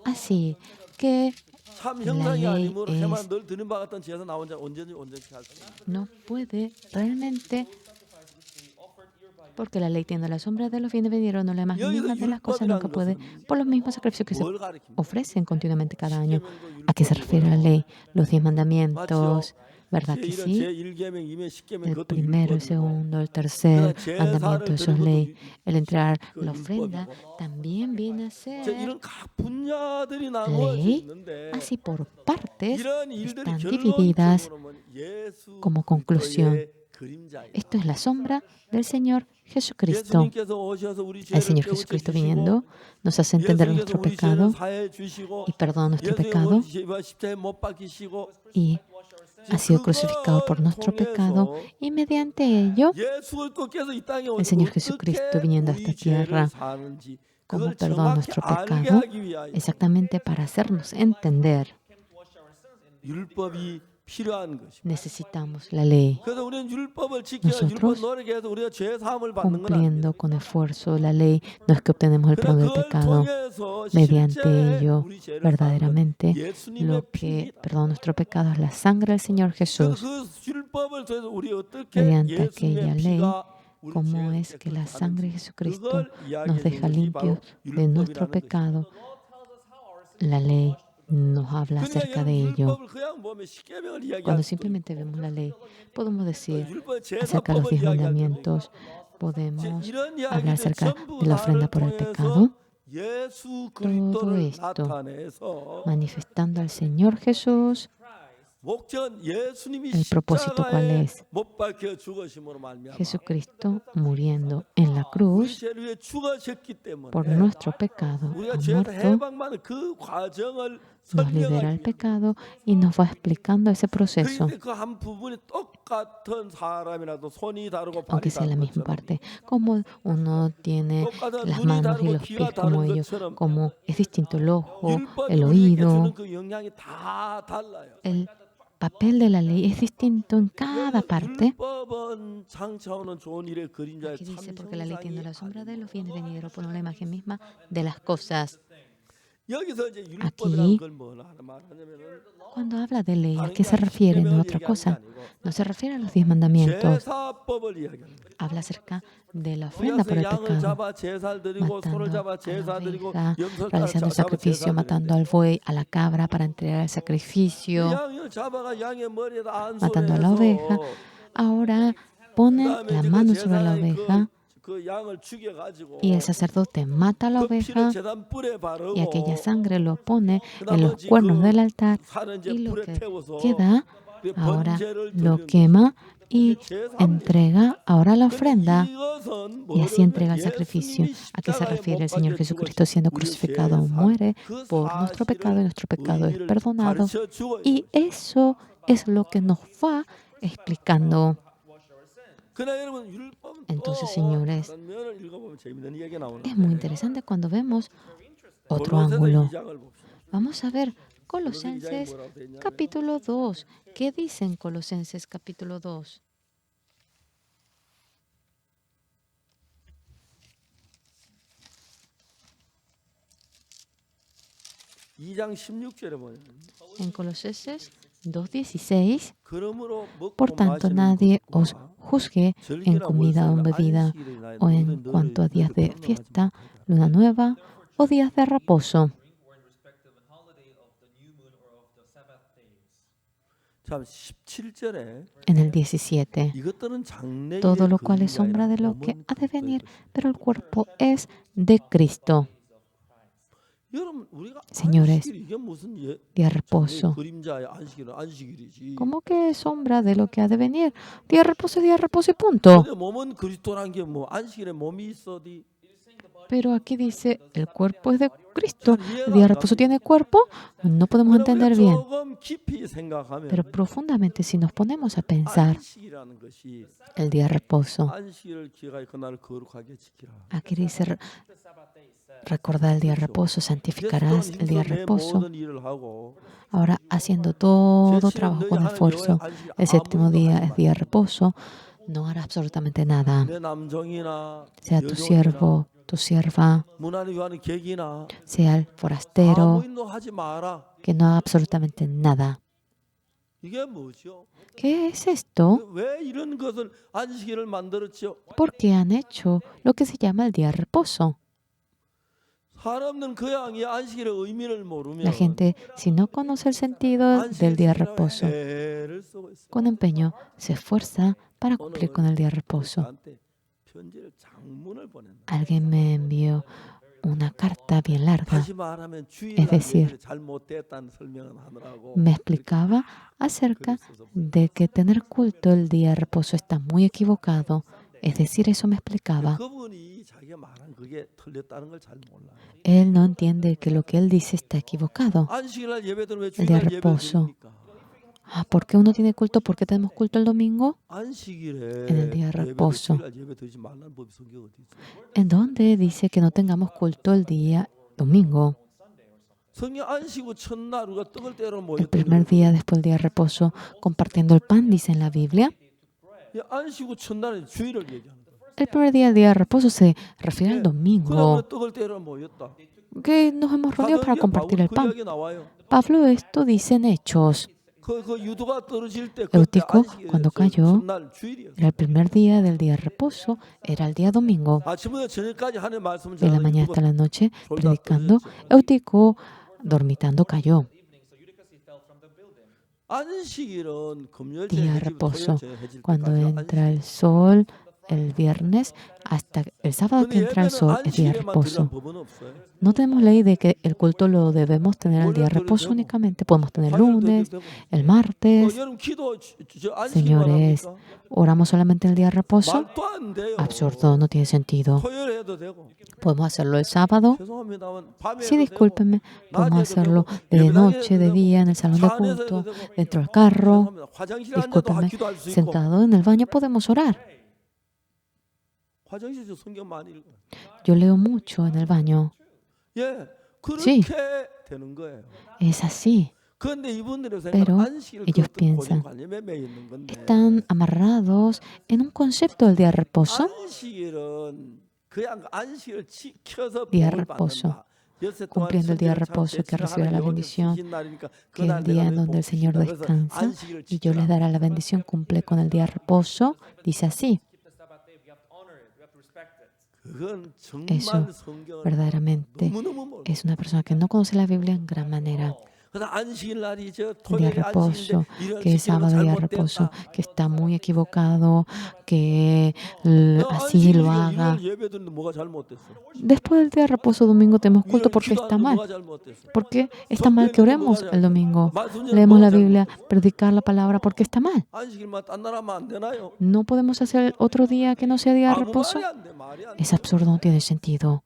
así que 참 la 형상이 ley 아니면 해만 늘 드는 바 같던 제사 나 혼자 언제든지 온전히 할 수 있다. no puede realmente, porque la ley tiene la sombra de los bienes venideros, no la imagen 여기서 misma de las cosas, nunca 율법이라는 puede, 것은 por los mismos sacrificios que se 뭘 가리킵니까? ofrecen continuamente cada año. 십계명도 ¿A qué se refiere la 율법이고요. ley? Los 10 맞죠? mandamientos, ¿verdad que 제1은 sí? 제1계명, 이면 10계명 El 그것도 primero, el 율법이고. segundo, el tercer 그다음 mandamiento, 제사를 eso 드리는 es 것도 ley. El entregar 그 la ofrenda 율법이고. también viene a 자, ser 이런 각 분야들이 나누어져 ley. 있는데 Así por partes 이런 일들이 están divididas 결론적으로 예수 como conclusión. 그리스도의 그림자예요. Esto es la sombra del Señor Jesucristo. 예수님께서 오셔서 우리 El 죄를 Señor 깨우쳐 Jesucristo 주시고 viniendo nos hace entender 예수님께서 nuestro 우리 죄를 pecado 사해 주시고 y perdona nuestro 예수님 pecado 우리 십자가에 못 박히시고 y ha sido crucificado por nuestro pecado y mediante ello 예수 그리스도께서 이 땅에 el 오셔서 Señor 어떻게 Jesucristo viniendo a esta 우리 죄를 tierra 사는지 como 그걸 perdona 정확히 nuestro 알게 pecado 하기 위하여 exactamente para hacernos entender. 율법이 필요한 것입니다. Necesitamos la ley. 그래서 우리는 율법을 지켜서 율법 Nosotros, 노력해서 우리가 죄 사함을 받는 건 아닙니다. cumpliendo con esfuerzo la ley, no es que obtenemos el 그러나 perdón del 그걸 pecado. 통해서 Mediante 실제 ello, 우리 죄를 사는 건 verdaderamente, 예수님의 lo que 피입니다. perdona nuestro pecado es la sangre del Señor 그래서 Jesús. 그 율법을 통해서 우리 어떻게 Mediante aquella 예수님의 ley, 피가 우리 cómo 죄를 es que la 깨끗하게 sangre de 하는지 Jesucristo 그걸 nos 이야기해 deja 주는 것이 바로 limpios de nuestro 율법이라는 것입니다. pecado. La ley nos habla 그러니까 acerca de 여러분 ello. 율법을 그냥 보면 십계명을 이야기할 Cuando 수도 simplemente vemos la ley, podemos decir 율법 acerca de los 제사법을 10 이야기할 수도 mandamientos, 있고 podemos 이런 hablar 이야기들 acerca 전부 de la ofrenda 다를 por el 통해서 pecado, 예수 todo 그리스도를 esto 나타내서 manifestando al Señor Jesús. 목적은 예수님이 El propósito, ¿cuál 십자가에 es? 못 박혀 죽으심으로 말미암아 Jesucristo muriendo en la 우리 cruz 죄를 위해 죽으셨기 때문에 por nuestro pecado, 우리가 ha 죄에서 muerto, 해방받는 그 과정을 nos libera 설명하기 el 위해 pecado y nos va explicando ese proceso, 그런데 그 한 부분이 똑같은 사람이라도 손이 다르고 발이 aunque sea la 다른 misma 것처럼 parte. Como uno tiene 똑같은 las 눈이 manos y 다르고 los 귀가 pies como 다른 ellos, 것처럼 como es distinto el ojo, 율법이 el 우리에게 oído, 주는 그 영향이 다 달라요. el papel de la ley es distinto en cada parte. 율법은 장차오는 좋은 일의 그림자의 Aquí dice, 참 porque la ley tiene 형상이 la sombra de 아니고. los bienes venideros, por la imagen misma de las cosas. 여기서 이제 Aquí, 율법이라는 걸 뭐라 말하냐면은 Cuando habla de ley, ¿a qué se refiere? No a otra cosa. No se refiere a los 10 mandamientos. 제사법을 이야기하는 거예요. Habla acerca de la ofrenda por el 양을 pecado, 잡아 제사를 드리고 손을 matando 잡아 a 제사 la 드리고 oveja, 염소를 realizando el 잡아 sacrificio, 제사 matando 드리는데 al buey, a la cabra para entregar el sacrificio, 양을 잡아가 양의 머리에다 matando a la oveja. 안수해서 Ahora ponen 그다음에 la 이제 그 mano sobre la 제사에 oveja 그 양을 죽여가지고 y el sacerdote mata a la 그 피를 oveja 제단 뿔에 바르고 y aquella sangre lo pone 그 en los 나머지 cuernos 그 del altar 살은 이제 y lo 불에 que 태워서 queda ahora 번제를 lo 드리는 quema y 제사합니다. entrega ahora la ofrenda. 이것은 Y así entrega el 뭐냐면 sacrificio. 예수님이 ¿A qué se 십자가에 refiere 못 el Señor 박혀 Jesucristo siendo 죽으신 우리 crucificado? 죄의 삶, Muere 그 por nuestro pecado y nuestro pecado es 의미를 perdonado. 가르쳐 주고 Y eso es lo que nos va explicando. 그러나 여러분 율법은 Entonces, 또 señores, 다른 면을 읽어보면 재밌는 이야기가 나오는데 es muy interesante cuando vemos otro 골로새서 ángulo. 2장을 봅시다. Vamos a ver 골로새 2장에 Colosenses 뭐라고 돼 있냐면 capítulo 2. ¿Qué dice en Colosenses capítulo 2? 이장 16절에 뭐냐면 En Colosenses 2:16. 그러므로 먹고 Por tanto, 마시는 nadie os 것과 juzgue en 절기나 comida o en 월세나 bebida 안식일이나 o en 모든 cuanto a 너를 días de 평론하지 fiesta, 못하라. luna nueva o días de reposo. 참 17절에 En el 17. 이것들은 장래일의 Todo lo cual es 그림자이라 sombra de lo que 몸은 ha de 그리스도의 venir, 것이다. pero el cuerpo es de Cristo. 여러분 우리가 Señores, 안식일 이게 무슨 Día de reposo. 그림자의 안식일은 안식일이지. ¿Cómo que es sombra de lo que ha de venir? Día de reposo y punto. 근데 몸은 그리스도란 게 뭐 안식일에 몸이 있어디 Pero aquí dice, el cuerpo es de Cristo. ¿El día de reposo tiene cuerpo? No podemos 그러나 우리가 entender bien. 조금 깊이 Pero 생각하면 profundamente, si nos ponemos a pensar, 안식이라는 것이 el día de reposo, 안식일을 기억하여 그날을 거룩하게 지키라. aquí dice, recordar el día de reposo, santificarás el día de 내 reposo. 모든 일을 하고 Ahora, haciendo todo trabajo con esfuerzo, el séptimo día es día de reposo, no harás absolutamente nada. 내 남종이나 Sea tu 여종이나 siervo, tu sierva, 문 안에 위하는 객이나 sea el 아무 forastero, 일도 하지 마라. que no haga absolutamente nada. 이게 뭐죠? ¿Qué es esto? 왜 이런 것을 안식일을 만들었죠? ¿Por qué han hecho lo que se llama el día de reposo? 사람들은 그 양이 안식일의 의미를 모르면 La gente, si no conoce el sentido del día de reposo, 애를 쓰고 있어요. con empeño se esfuerza para cumplir con el día de reposo. 저한테 편지를 장문을 보낸다. Alguien me envió una carta bien larga. 다시 말하면 주일날 decir, 예배를 잘못됐다는 설명을 하느라고 Me explicaba acerca de que tener culto el día de reposo está muy equivocado. Es decir, eso me explicaba. 그분이 자기가 말한 그게 틀렸다는 걸 잘 몰라요. Él no entiende que lo que él dice está equivocado. 안식일날 예배들은 왜 El día 주일날 de 예배를 reposo. 드립니까? ¿Por qué uno tiene culto? ¿Por qué tenemos culto el domingo? 안식일에 En el día de reposo. 주일날 예배 드리지 말라는 법이 성경에 어디 있어요? ¿En dónde dice que no tengamos culto el día domingo? 성경 안식 후 첫날 우리가 떡을 떼러 El 모였던 primer día después del día de reposo, compartiendo el pan, dice en la Biblia. 안식 후 첫날은 주일을 얘기하는 거예요. El primer día del día de reposo se refiere al 그래 domingo, 우리가 떡을 떼러 모였다. que nos hemos reunido para compartir el 그 pan. 이야기 나와요. Pablo esto dice en Hechos. 그 유도가 떨어질 때 Eutico, cuando cayó, 첫날 주일이었어요. era el primer día del día de reposo, era el día domingo. 아침부터 저녁까지 하나님 말씀을 De la 전하는 mañana 유도가 hasta la noche, predicando, Eutico, dormitando, cayó. 안식일은 금요일 Día de 저녁 reposo, 토요일 저녁 해질 cuando 때까지가 entra 안식. el sol, el viernes, hasta el sábado que 근데 entra el 예배는 sol, es día de 안식일에만 드리는 reposo. 법은 없어요. No tenemos ley de que el culto lo debemos tener el día de reposo únicamente. Podemos tener lunes, el martes. 여러분 기도 안식일만 Señores, 합니까? ¿oramos solamente el día de reposo? 말도 안 돼요. Absurdo, no tiene sentido. 토요일 해도 되고. Podemos hacerlo el sábado. 죄송합니다만 밤에 Sí, 해도 되고. discúlpenme, podemos hacerlo de noche, de día, en el salón de culto, dentro del carro. 죄송합니다. 화장실에 앉아도 Discúlpenme, 기도할 수 있고. sentado en el baño podemos orar. 화장실에서 성경 많이 읽어요. Yo leo mucho en el baño. 예, 그렇게 Sí. 되는 거예요. Es así. 그런데 이분들이 Pero 생각하는 안식일 ellos 그것도 piensan, 고정관념에 매여 있는 건데 Están amarrados en un concepto del día de reposo. 안식일은 그냥 안식을 지켜서 Día de 복을 reposo. 받는다. 엿새 동안 Cumpliendo el día de 천지를 reposo que 창조했으나 recibe la 하나님의 bendición, 오직 날이니까 que el día en donde el Señor descansa y yo les daré la bendición, cumple con el día de reposo. Dice así. 그건 Eso 정말 성경을 verdaderamente 너무너무 몰라. es una persona que no conoce la Biblia en gran manera. 그래서 안식일 날이 저 El día de 토요일 reposo, 안식인데 이런 que es 식으로 sábado día de reposo, 잘못됐다. que está muy equivocado, que así lo haga. 일요일 예배 드는데 뭐가 잘못됐어? Después del día de reposo domingo tenemos culto 일요일 porque está 기도하는데 mal. 뭐가 잘못됐어? Porque está mal que oremos el domingo. 말씀 Leemos la 뭐가 Biblia, 잘못됐어? predicar la palabra porque está mal. 안식일만 딴 나라 하면 안 되나요? No podemos hacer otro día que no sea día de 아무 reposo. 말이 안 돼, 말이 안 돼. Es absurdo, no tiene sentido.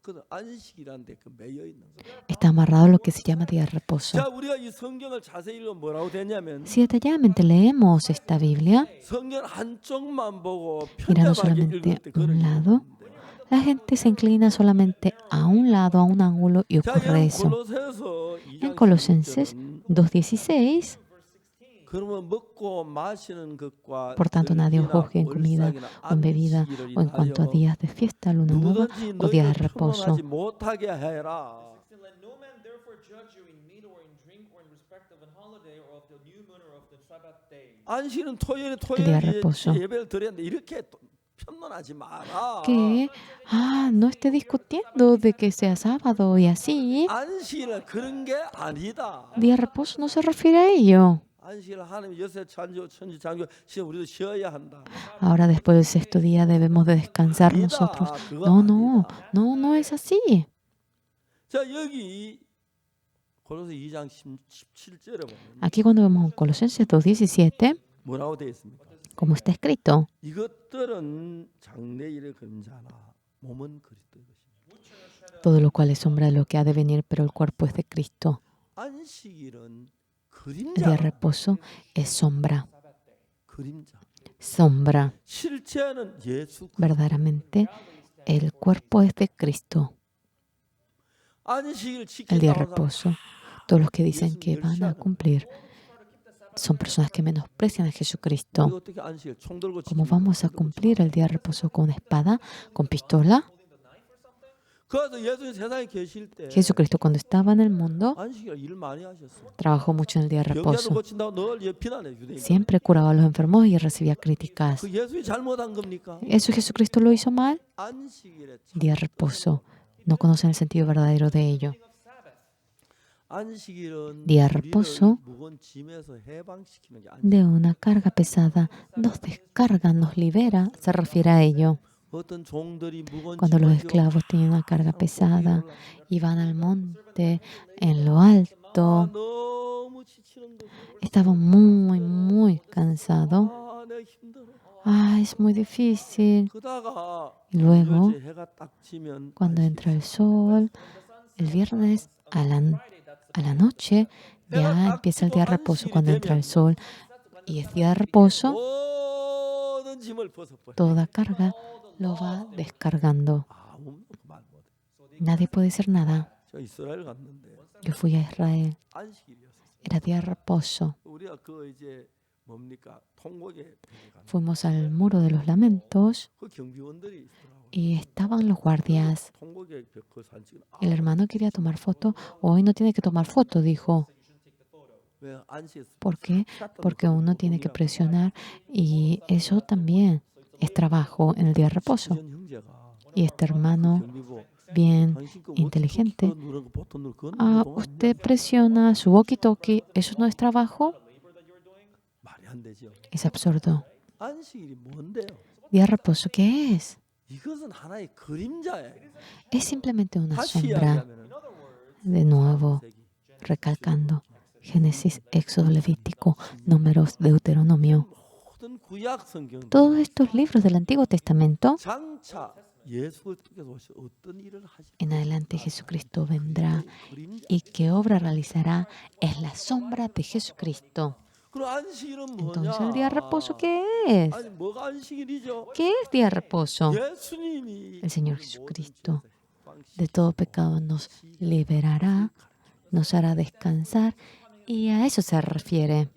그 안식이란 데 그 매여 있는 거예요. Está amarrado a lo que se llama día de reposo. 자, 우리가 이 성경을 자세히 읽으면 뭐라고 되냐면 Si detalladamente leemos esta Biblia, 성경 한쪽만 보고 mirando 편협하게 solamente 읽을 때 그런 un 일이 lado, 있는데. la gente se inclina solamente a un lado, a un ángulo y 자, ocurre 여러분 eso. 골로새서 En 2장 Colosenses 16절은 2:16, 그러면 먹고 마시는 것과 por tanto nadie os juzgue en comida o en bebida o en cuanto a días de fiesta, luna nueva 누구든지 o días de 너희를 reposo. 평안하지 못하게 해라. Let no man therefore judge you in meat or in drink or in respect of an holiday or of the new moon or of the Sabbath day. 안식일은 토요일에 día de reposo. 예배를 드려야 하는데 이렇게 편론하지 마라. Que, no esté discutiendo de que sea sábado y así. 안식일은 그런 게 아니다. Día de reposo no se refiere a ello. 안식일 하나님 여세 찬조 천지 장교 쉬어 우리도 쉬어야 한다. Ahora después del sexto día debemos de descansar nosotros. No, no, no, no es así. 자, 여기 골로새 2장 17절에 보면 Aquí cuando vemos en Colosenses 2:17, 뭐라고 되어 있습니까? como está escrito, 이것들은 장래일의 그림자나 몸은 그리스도의 것입니다. todo lo cual es sombra de lo que ha de venir, pero el cuerpo es de Cristo. 안식일은 El día de 그림자, reposo es sombra, 그림자. sombra. 실체는 예수. Verdaderamente, el cuerpo es de Cristo. 안식일 El día de 지킨다고 하는 reposo, todos los que dicen que van a cumplir son personas que menosprecian a 우리가 Jesucristo. 어떻게 안식일 총 들고 ¿Cómo 지킵니까? vamos a cumplir el día de reposo con espada, con pistola? 그래서 예수님 세상에 계실 때 Jesucristo, cuando estaba en el mundo, 안식일 일 많이 하셨어요. trabajó mucho en el día de 병자도 reposo. 고친다고 늘 비난해 유대인. Siempre curaba a los enfermos y recibía críticas. 그 예수님이 잘못한 겁니까? ¿Eso Jesucristo lo hizo mal? 안식일에 Día de reposo. No conocen el sentido verdadero de ello. 안식일은 Día de 우리를 reposo 무거운 짐에서 해방시키는 게 안식. de una carga pesada. Nos descarga, nos libera, se refiere a ello. 어떤 종들이 무거운 Cuando los 짐을 esclavos tienen una carga pesada 지고 y van al monte en lo alto, 너무 지치는 거죠. estaban muy cansados. 내가 힘들어. Ah, es muy difícil. 그러다가 Y luego, 이제 해가 딱 지면 cuando entra el sol, el viernes a la noche, ya empieza el día de reposo. Cuando entra el sol y es día de reposo, 모든 짐을 벗어버려. toda carga lo va descargando. 아무 말 못해. Nadie puede decir nada. 저 이스라엘 갔는데 Yo fui a Israel. 안식일이었어요. Era día de reposo. 우리가 그 이제 뭡니까 통곡에 갔는데 Fuimos al muro de los lamentos 그 경비원들이 있더라고요. y estaban los guardias. 통곡에 그 산책. El hermano quería tomar foto. Hoy no tiene que tomar foto, dijo. 왜 안식일? ¿Por qué? Porque uno tiene que presionar y eso también es trabajo en el día de reposo. 형제가 Y este hermano, 경비부 bien 당신 그 inteligente, 워키토키 누르는 거 보통 누르 그건 usted presiona su walkie-talkie, ¿eso no es trabajo? 말이 안 되죠. Es absurdo. 안식일이 뭔데요? Día de reposo, ¿qué es? 이것은 하나의 그림자예요. Es simplemente una 다시 sombra. 이야기하면 De nuevo, recalcando, Génesis, Éxodo, Levítico, Números, Deuteronomio. 모든 구약 성경 Todos estos libros del Antiguo Testamento, 장차 예수께서 오셔 어떤 일을 하실 en adelante Jesucristo vendrá 그림자. y qué obra realizará es la sombra de Jesucristo. 그럼 안식일은 Entonces, 뭐냐? ¿el día de reposo qué es? 아니 뭐가 안식일이죠? ¿Qué es día de reposo? 예수님이 El Señor 우리 Jesucristo 모든 죄에서 해방시키시고 de todo pecado nos liberará, nos hará descansar y a eso se refiere.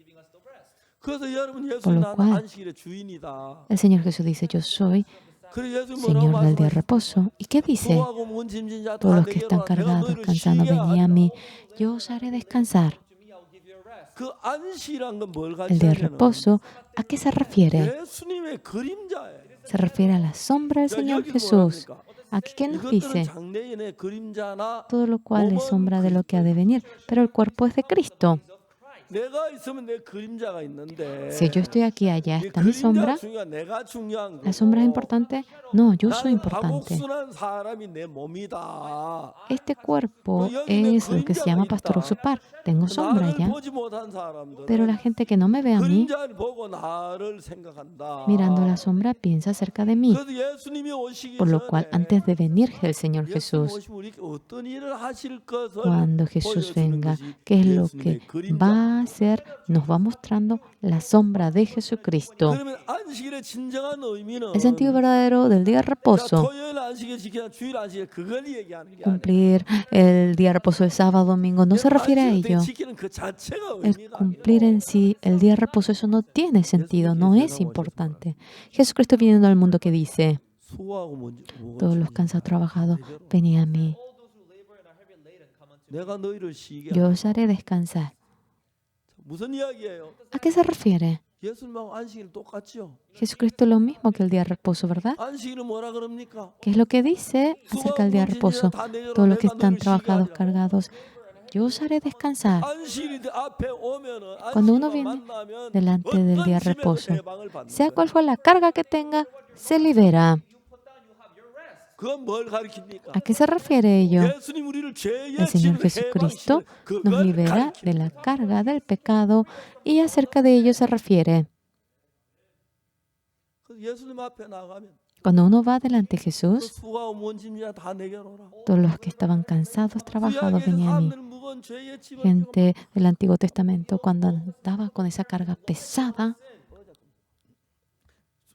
그래서 여러분 Por 예수님 lo 나는 cual, 안식일의 주인이다. El Señor Jesús dice, yo soy 그래 예수님 Señor 뭐라고 del día de 말씀하시죠? reposo. ¿Y qué dice? 수고하고 무거운 짐진 자 다 Todos los que 내게로 están 와. 내가 cargados, 너희를 cansando, 쉬게 venid a 하리라. mí, yo os haré descansar. 그 안식이란 건 뭘 El día de 가지냐면 reposo, ¿a qué se refiere? 예수님의 그림자예요. Se refiere a la sombra del Señor Jesús. Aquí, ¿qué nos 이것들은 dice? 장래인의 그림자나 Todo lo cual es sombra de lo que ha de venir, pero el cuerpo es de Cristo. 내가 있으면 내 그림자가 있는데 Si yo estoy aquí, allá 이 está mi 그림자 sombra. 중요한 내가 중요한 ¿La sombra es 거고 importante? No, yo soy 나는 importante. 박옥순한 사람이 내 몸이다. Este cuerpo es lo que se llama pastor oxupar. Tengo sombra 나를 ya, 보지 못한 사람들은 pero la gente que no me ve a mí, 그림자를 보고 나를 생각한다. mirando la sombra, piensa acerca de mí. 그래서 예수님이 오시기 Por lo cual, 전에 antes de venir el Señor 예수님 Jesús, 오시면 우리에게 어떤 일을 하실 것을 cuando Jesús 보여주는 venga, 것이 ¿qué es lo 예수님의 que 그림자. va a hacer? Nos va mostrando la sombra de Jesucristo. 그러면 안식일의 진정한 의미는 El sentido verdadero del día de 자, reposo, 토요일 안식일 지키는 주일 안식일 그걸 얘기하는 게 아니에요. cumplir el día de reposo el sábado, domingo, no se refiere a ello. 지키는 그 자체가 El 의미가 cumplir en sí el día de reposo, eso no tiene sentido, no es importante. Jesucristo viniendo al mundo que dice, 수고하고 무거운 todos los cansados trabajados, venid a mí, 내가 너희를 쉬게 yo 하리라. os haré descansar. 무슨 이야기예요? ¿A qué se refiere? 예수님하고 안식일 똑같죠? Jesucristo es lo mismo que el día de reposo, ¿verdad? 안식일은 뭐라 그럽니까? ¿Qué es lo que dice acerca del día de reposo? Todos los que están trabajados, cargados, yo os haré descansar. 안식일이 앞에 오면은 Cuando uno 안식일과 viene 만나면 delante del día de 어떤 reposo, 짐에서 해방을 받는 sea 거예요. cual fuera la carga que tenga, se libera. 그건 뭘 가리킵니까? ¿A qué se refiere ello? 예수님 우리를 죄의 El Señor 짐을 Jesucristo 해방시키는 nos 그걸 libera 가리킵니다. de la carga del pecado y acerca de ello se refiere. 그래서 예수님 앞에 나가면 Cuando uno va delante de 그 Jesús, 수고하고 무거운 짐이야 다 내게로 오라. todos los que estaban cansados, trabajados, 구약에서 venían a mí. 사람들은 무거운 죄의 짐을 지고 Gente del Antiguo Testamento, cuando andaba con esa carga pesada,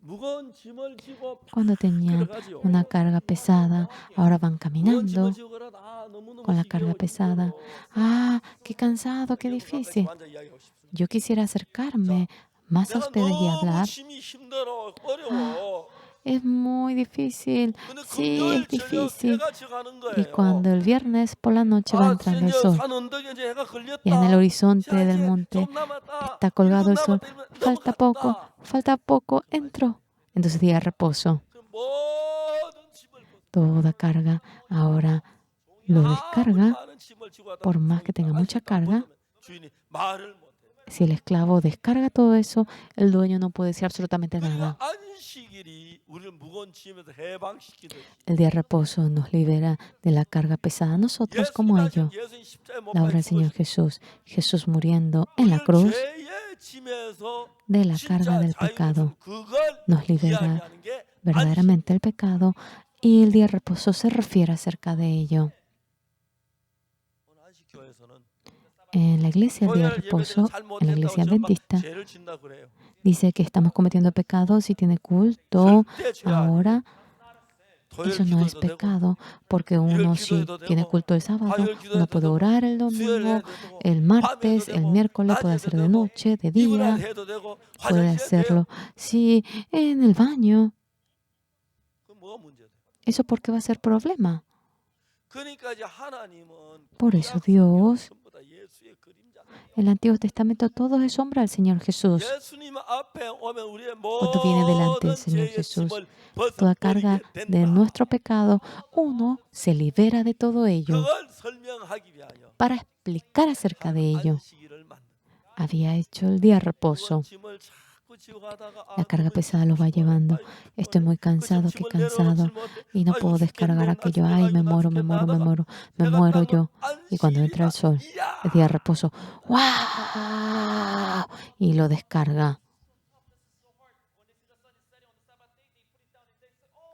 무거운 짐을 지고 cuando tenían 들어가지요. una carga pesada, ahora van 무거운 caminando 짐을 지고 가라. 아, 너무너무 con la carga 지겨워, pesada. 힘들어. ¡Ah, qué cansado, qué 여러분 difícil! 가까이 앉아 이야기하고 싶습니다. Yo quisiera acercarme más a 내가 ustedes y 너무 hablar. 짐이 힘들어 어려워. Es muy difícil. 근데 Sí, 금요일 es 저녁 difícil. 해가 지가는 Y 거예요. cuando el viernes por la noche va 아, entrando el 이제 sol, 산 언덕에 이제 해가 y en el 걸렸다. horizonte 자, del 이제 monte 좀 남았다. está colgado 1분 el sol, 남았다. 이러면 falta poco, entro. Entonces día de reposo. 그럼 모든 짐을 Toda carga ahora lo descarga. 많은 짐을 지고 하다 Por más que tenga mucha carga, 주인이 말을 못 해. si el esclavo descarga todo eso, el dueño no puede decir absolutamente nada. 그러니까 안식일이 우리를 무거운 짐에서 해방시키듯이 El día de reposo nos libera de la carga pesada. Nosotros como ellos, 예수님 십자가에 못 la obra del 박혀 Señor 죽으시고 Jesús muriendo en la 우리를 cruz 죄의 짐에서 de la 진짜 carga del 자유를 pecado, 주는 그걸 nos libera 이야기하는 게 verdaderamente el pecado, y el día de reposo se refiere acerca de ello. 오늘 안식교회에서는 En la iglesia, el día de 토요일 예배드리면 reposo, en la 잘못했다고 iglesia 저막 adventista, 죄를 진다 그래요. dice que estamos cometiendo pecados si tiene culto. 절대 죄 아니에요. Ahora, 토요일 eso no es 기도해도 되고 pecado, porque uno si tiene culto el sábado, uno puede orar el domingo, el martes, el miércoles, puede hacer de noche, de día, 해도 되고 puede 화장실에 hacerlo si en el baño. 그 뭐가 문제돼? ¿Eso por qué va a ser problema? 그러니까 이제 하나님은 Por eso Dios, 전부 다 예수의 그림자. el Antiguo Testamento, todo es sombra al Señor Jesús. 예수님 앞에 오면 우리의 Cuando viene delante del 모든 Señor 죄의 Jesús, 짐을 toda carga 벗어버리게 de 된다. nuestro pecado, uno se libera de todo ello. 그걸 설명하기 위하여 Para explicar acerca de ello, 안식일을 만든. había hecho el día de reposo. 짐을 자꾸 지고 가다가 La carga pesada lo va llevando. Estoy muy cansado, qué cansado. Y no puedo descargar aquello. Ay, me muero yo. Y cuando entra el sol, el día de reposo, ¡wow! Y lo descarga.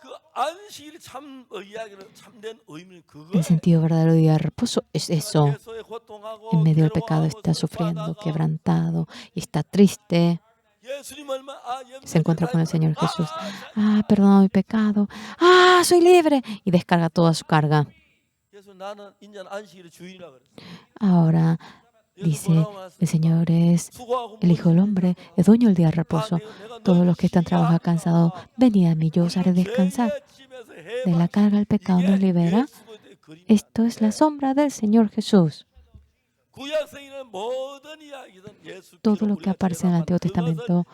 그 안식일이 참 이야기는 참된 의미는 그거예요. El sentido verdadero del día de reposo es eso. 예수의 고통하고 En medio del pecado 괴로워하고 está sufriendo, 슬퍼하다가 quebrantado y está triste. 예수님 얼마 Se encuentra con el Señor Jesús. Ah, perdona mi pecado. Ah, soy libre. Y descarga toda su carga. 예수 나는 인자는 안식일의 주인이라 그랬어. Ahora dice, el Señor es el Hijo del Hombre, el dueño del día de reposo. Todos los que están trabajando cansados, venid a mí, yo os haré descansar. De la carga del pecado nos libera. Esto es la sombra del Señor Jesús. Todo lo que aparece en el Antiguo Testamento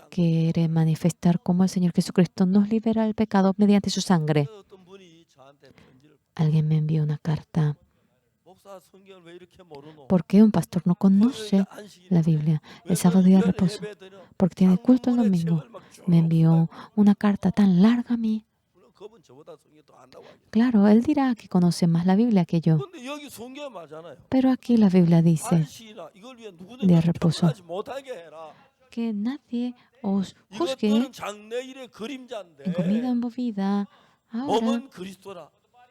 quiere manifestar cómo el Señor Jesucristo nos libera del pecado mediante su sangre. Alguien me envió una carta. ¿Por qué un pastor no conoce la Biblia? El sábado día de reposo. Porque tiene culto el domingo. Me envió una carta tan larga a mí. Claro, él dirá que conoce más la Biblia que yo. Pero aquí la Biblia dice, día de reposo, que nadie os juzgue en comida o en bebida. Ahora,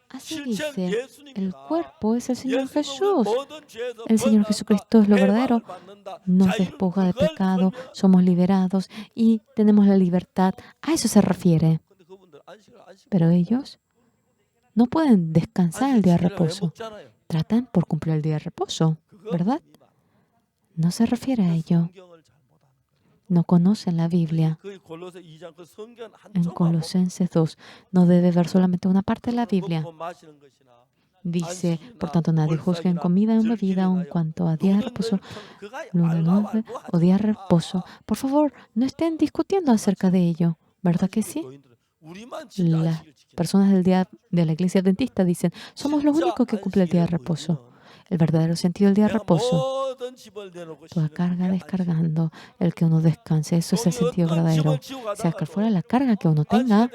así dice, el cuerpo es el Señor Jesús. El Señor Jesucristo es lo verdadero. Nos despoja de pecado, somos liberados y tenemos la libertad. A eso se refiere. Pero ellos no pueden descansar el día de reposo. Tratan por cumplir el día de reposo, ¿verdad? No se refiere a ello. No conocen la Biblia. En Colosenses 2 no debe ver solamente una parte de la Biblia. Dice, por tanto, nadie juzgue en comida o en bebida o en cuanto a día de reposo, luna nueva o día de reposo. Por favor, no estén discutiendo acerca de ello. ¿Verdad que sí? Las personas del día de la iglesia adventista dicen, somos los únicos que cumplen el día de reposo. El verdadero sentido del día de reposo. Toda carga descargando, el que uno descanse, eso es el sentido verdadero. Sea que fuera la carga que uno tenga,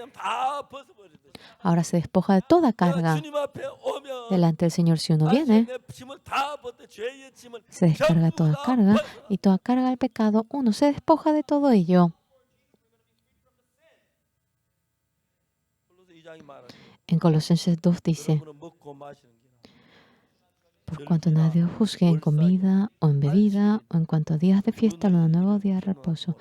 ahora se despoja de toda carga. Delante del Señor, si uno viene, se descarga toda carga y toda carga del pecado, uno se despoja de todo ello. En Colosenses 2 dice, 여러분은 먹고 마시는 게 por cuanto nadie os juzgue en comida o en bebida o en cuanto a días de fiesta o en nuevo día de reposo,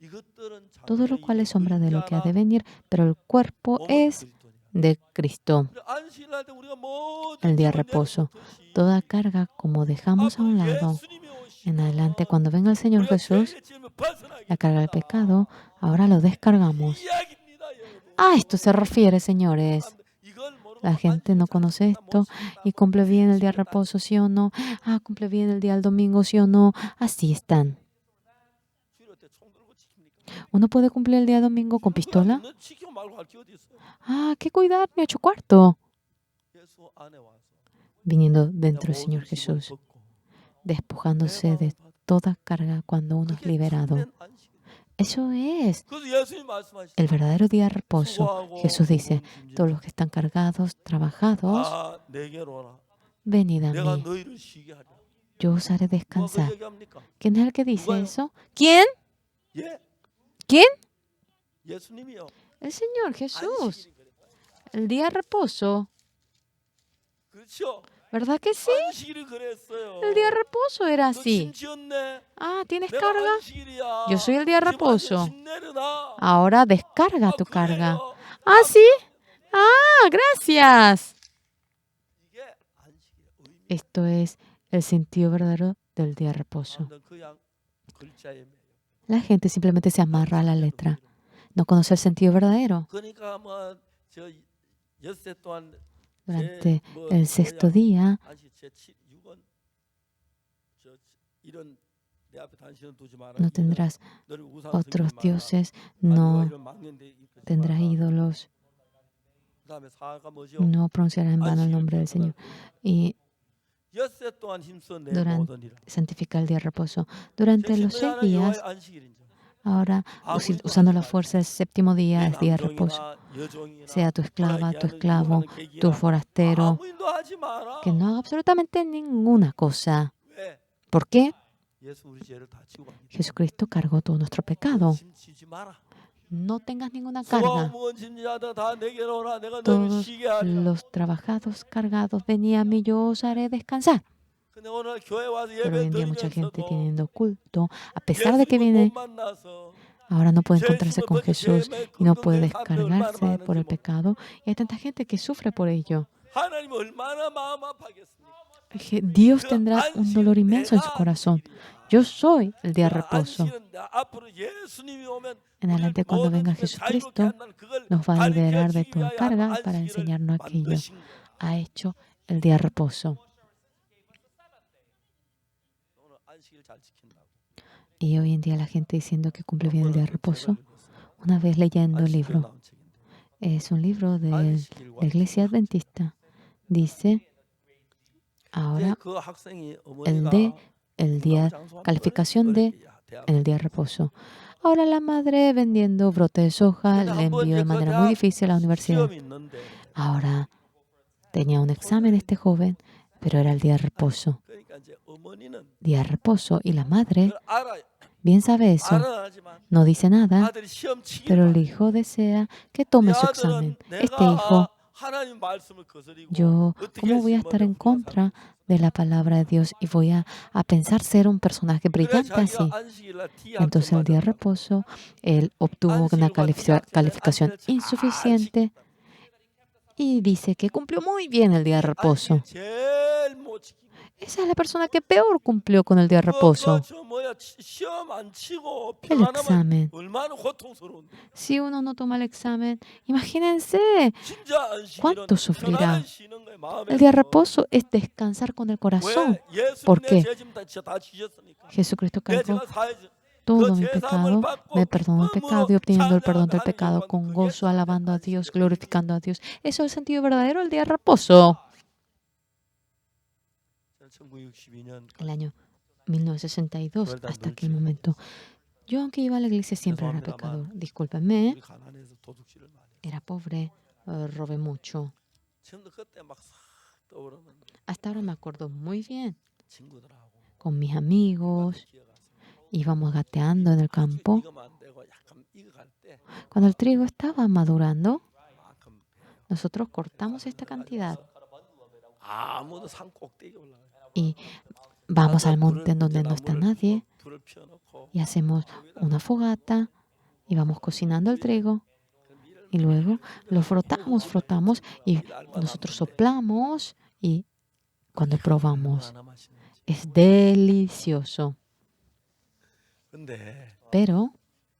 이것들은 todo lo 장래의 cual es sombra de lo que ha de 그림자라 venir, pero el cuerpo 몸은 es 그리스도니라. de Cristo. 안식일날 때 우리가 모든 El día de 짐을 reposo, 내려놓듯이 toda carga como dejamos a 앞으로 un lado, 예수님이 en adelante 오시면 cuando venga el Señor 우리가 Jesús, 죄의 짐을 벗어나게 la carga del 된다. pecado, ahora lo 이 descargamos. 이야기입니다, 여러분. A esto se refiere, señores. 이걸 모르고 La gente no 안식일 잘 conoce 지켰나 못 esto 지켰나 y cumple bien el día de 뒤집어 reposo, sí o no. Ah, cumple bien el día del domingo, sí o no. Así están. 주일날 때총 들고 지킵니까? ¿Uno puede cumplir el día domingo con pistola? 너 지키고 말고 할 게 어디 있어요? Ah, qué cuidar, ni 8 cuartos. 예수 안에 와서 Viniendo 내가 dentro del 모든 Señor 짐을 Jesús, 벗고 despojándose 내 de 마음을 받아. toda carga cuando uno es 그게 liberado. 참된 안식이에요. Eso es 그래서 예수님 말씀하시죠. el verdadero día de reposo. 수고하고 Jesús dice, 무거운 todos 짐진 los que están cargados, trabajados, 다 내게로 오라. venid a 내가 mí, 너희를 쉬게 하리라. yo os haré 누가 그 descansar. 얘기합니까? ¿Quién es el que dice 누가요? eso? ¿Quién? 예, ¿Quién? 예수님이요. El Señor Jesús. 안식일이 그랬다. El día de reposo. 그렇죠. ¿Verdad que sí? 안식일이 그랬어요. El día de reposo era 너 así. 짐 지었네. Ah, ¿tienes 내가 carga? 안식일이야. Yo soy el día de reposo. 짐 내려놔. Ahora descarga tu carga. 그래요. Ah, sí. Ah, gracias. 이게 안식일의 의미. Esto es el sentido verdadero del día de reposo. 사람들은 그냥 글자에 매여. La gente simplemente se amarra a la letra. No conoce el sentido verdadero. 그러니까 뭐저 엿새 동안 Durante el sexto día 안식 제6원 저 이런 내 앞에 단신은 두지 마라. no tendrás 너를 우상 otros 섬기지 마라. dioses, 아니와 no 이런 망령된 입 tendrás ídolos, 그다음에 사가 뭐죠? no pronunciarás en vano el nombre del Señor. Y 엿새 동안 힘써 내 durante- 모든 일을. santificar el día de reposo. Durante los 6 días, ahora usando la fuerza del séptimo día es día de reposo. Sea tu esclava, tu esclavo, tu forastero, que no haga absolutamente ninguna cosa. 왜? ¿Por qué? 예수 우리 죄를 다 지고 갑니다. Jesucristo cargó todo nuestro pecado. 짐 지지 마라. No tengas ninguna 수고하고 carga. 무거운 짐자들 다 내게로 오라. 내가 너를 Todos 쉬게 하리라. los trabajados, cargados, venid a mí, yo os haré descansar. 근데 오늘 교회 와서 Pero hoy 예배 en día mucha gente 드리면서도 teniendo culto, a pesar de que 예수님을 viene, 못 만나서 ahora no puede encontrarse con Jesús y no puede descargarse por el pecado. Y hay tanta gente que sufre por ello. 하나님 얼마나 마음 아파하겠습니까? Dios tendrá un dolor inmenso en su corazón. Yo soy el día de reposo. En adelante, cuando venga Jesucristo, nos va a liberar de toda carga para enseñarnos aquello. Ha hecho el día de reposo. Y hoy en día la gente diciendo que cumple bien el día de reposo. Una vez leyendo el libro, es un libro de la Iglesia Adventista. Dice, ahora el día, calificación de en el día de reposo. Ahora la madre vendiendo brote de soja le envió de manera muy difícil a la universidad. Ahora tenía un examen este joven, pero era el día de reposo. Día de reposo. Y la madre bien sabe eso. No dice nada, pero el hijo desea que tome su examen. Este hijo, ¿cómo voy a estar en contra de la palabra de Dios y voy a pensar ser un personaje brillante así? Entonces el día de reposo, él obtuvo una calificación insuficiente y dice que cumplió muy bien el día de reposo. Esa es la persona que peor cumplió con el día de reposo. El examen. Si uno no toma el examen, imagínense cuánto sufrirá. El día de reposo es descansar con el corazón. ¿Por qué? Jesucristo cargó todo mi pecado, me perdonó el pecado y obteniendo el perdón del pecado con gozo, alabando a Dios, glorificando a Dios. Eso es el sentido verdadero del día de reposo. El año 1962, hasta aquel momento. Yo, aunque iba a la iglesia, siempre era pecador. Discúlpenme, era pobre, robé mucho. Hasta ahora me acuerdo muy bien. Con mis amigos, íbamos gateando en el campo. Cuando el trigo estaba madurando, nosotros cortamos esta cantidad 아무도 산 꼭대기 올라가요. y vamos al monte en 불을 donde 이제 no está 나무를 nadie 불을 피워놓고 y hacemos una fogata y vamos cocinando el trigo y luego lo frotamos y nosotros soplamos y cuando probamos 얼마나 맛있는지. es delicioso. 근데 Pero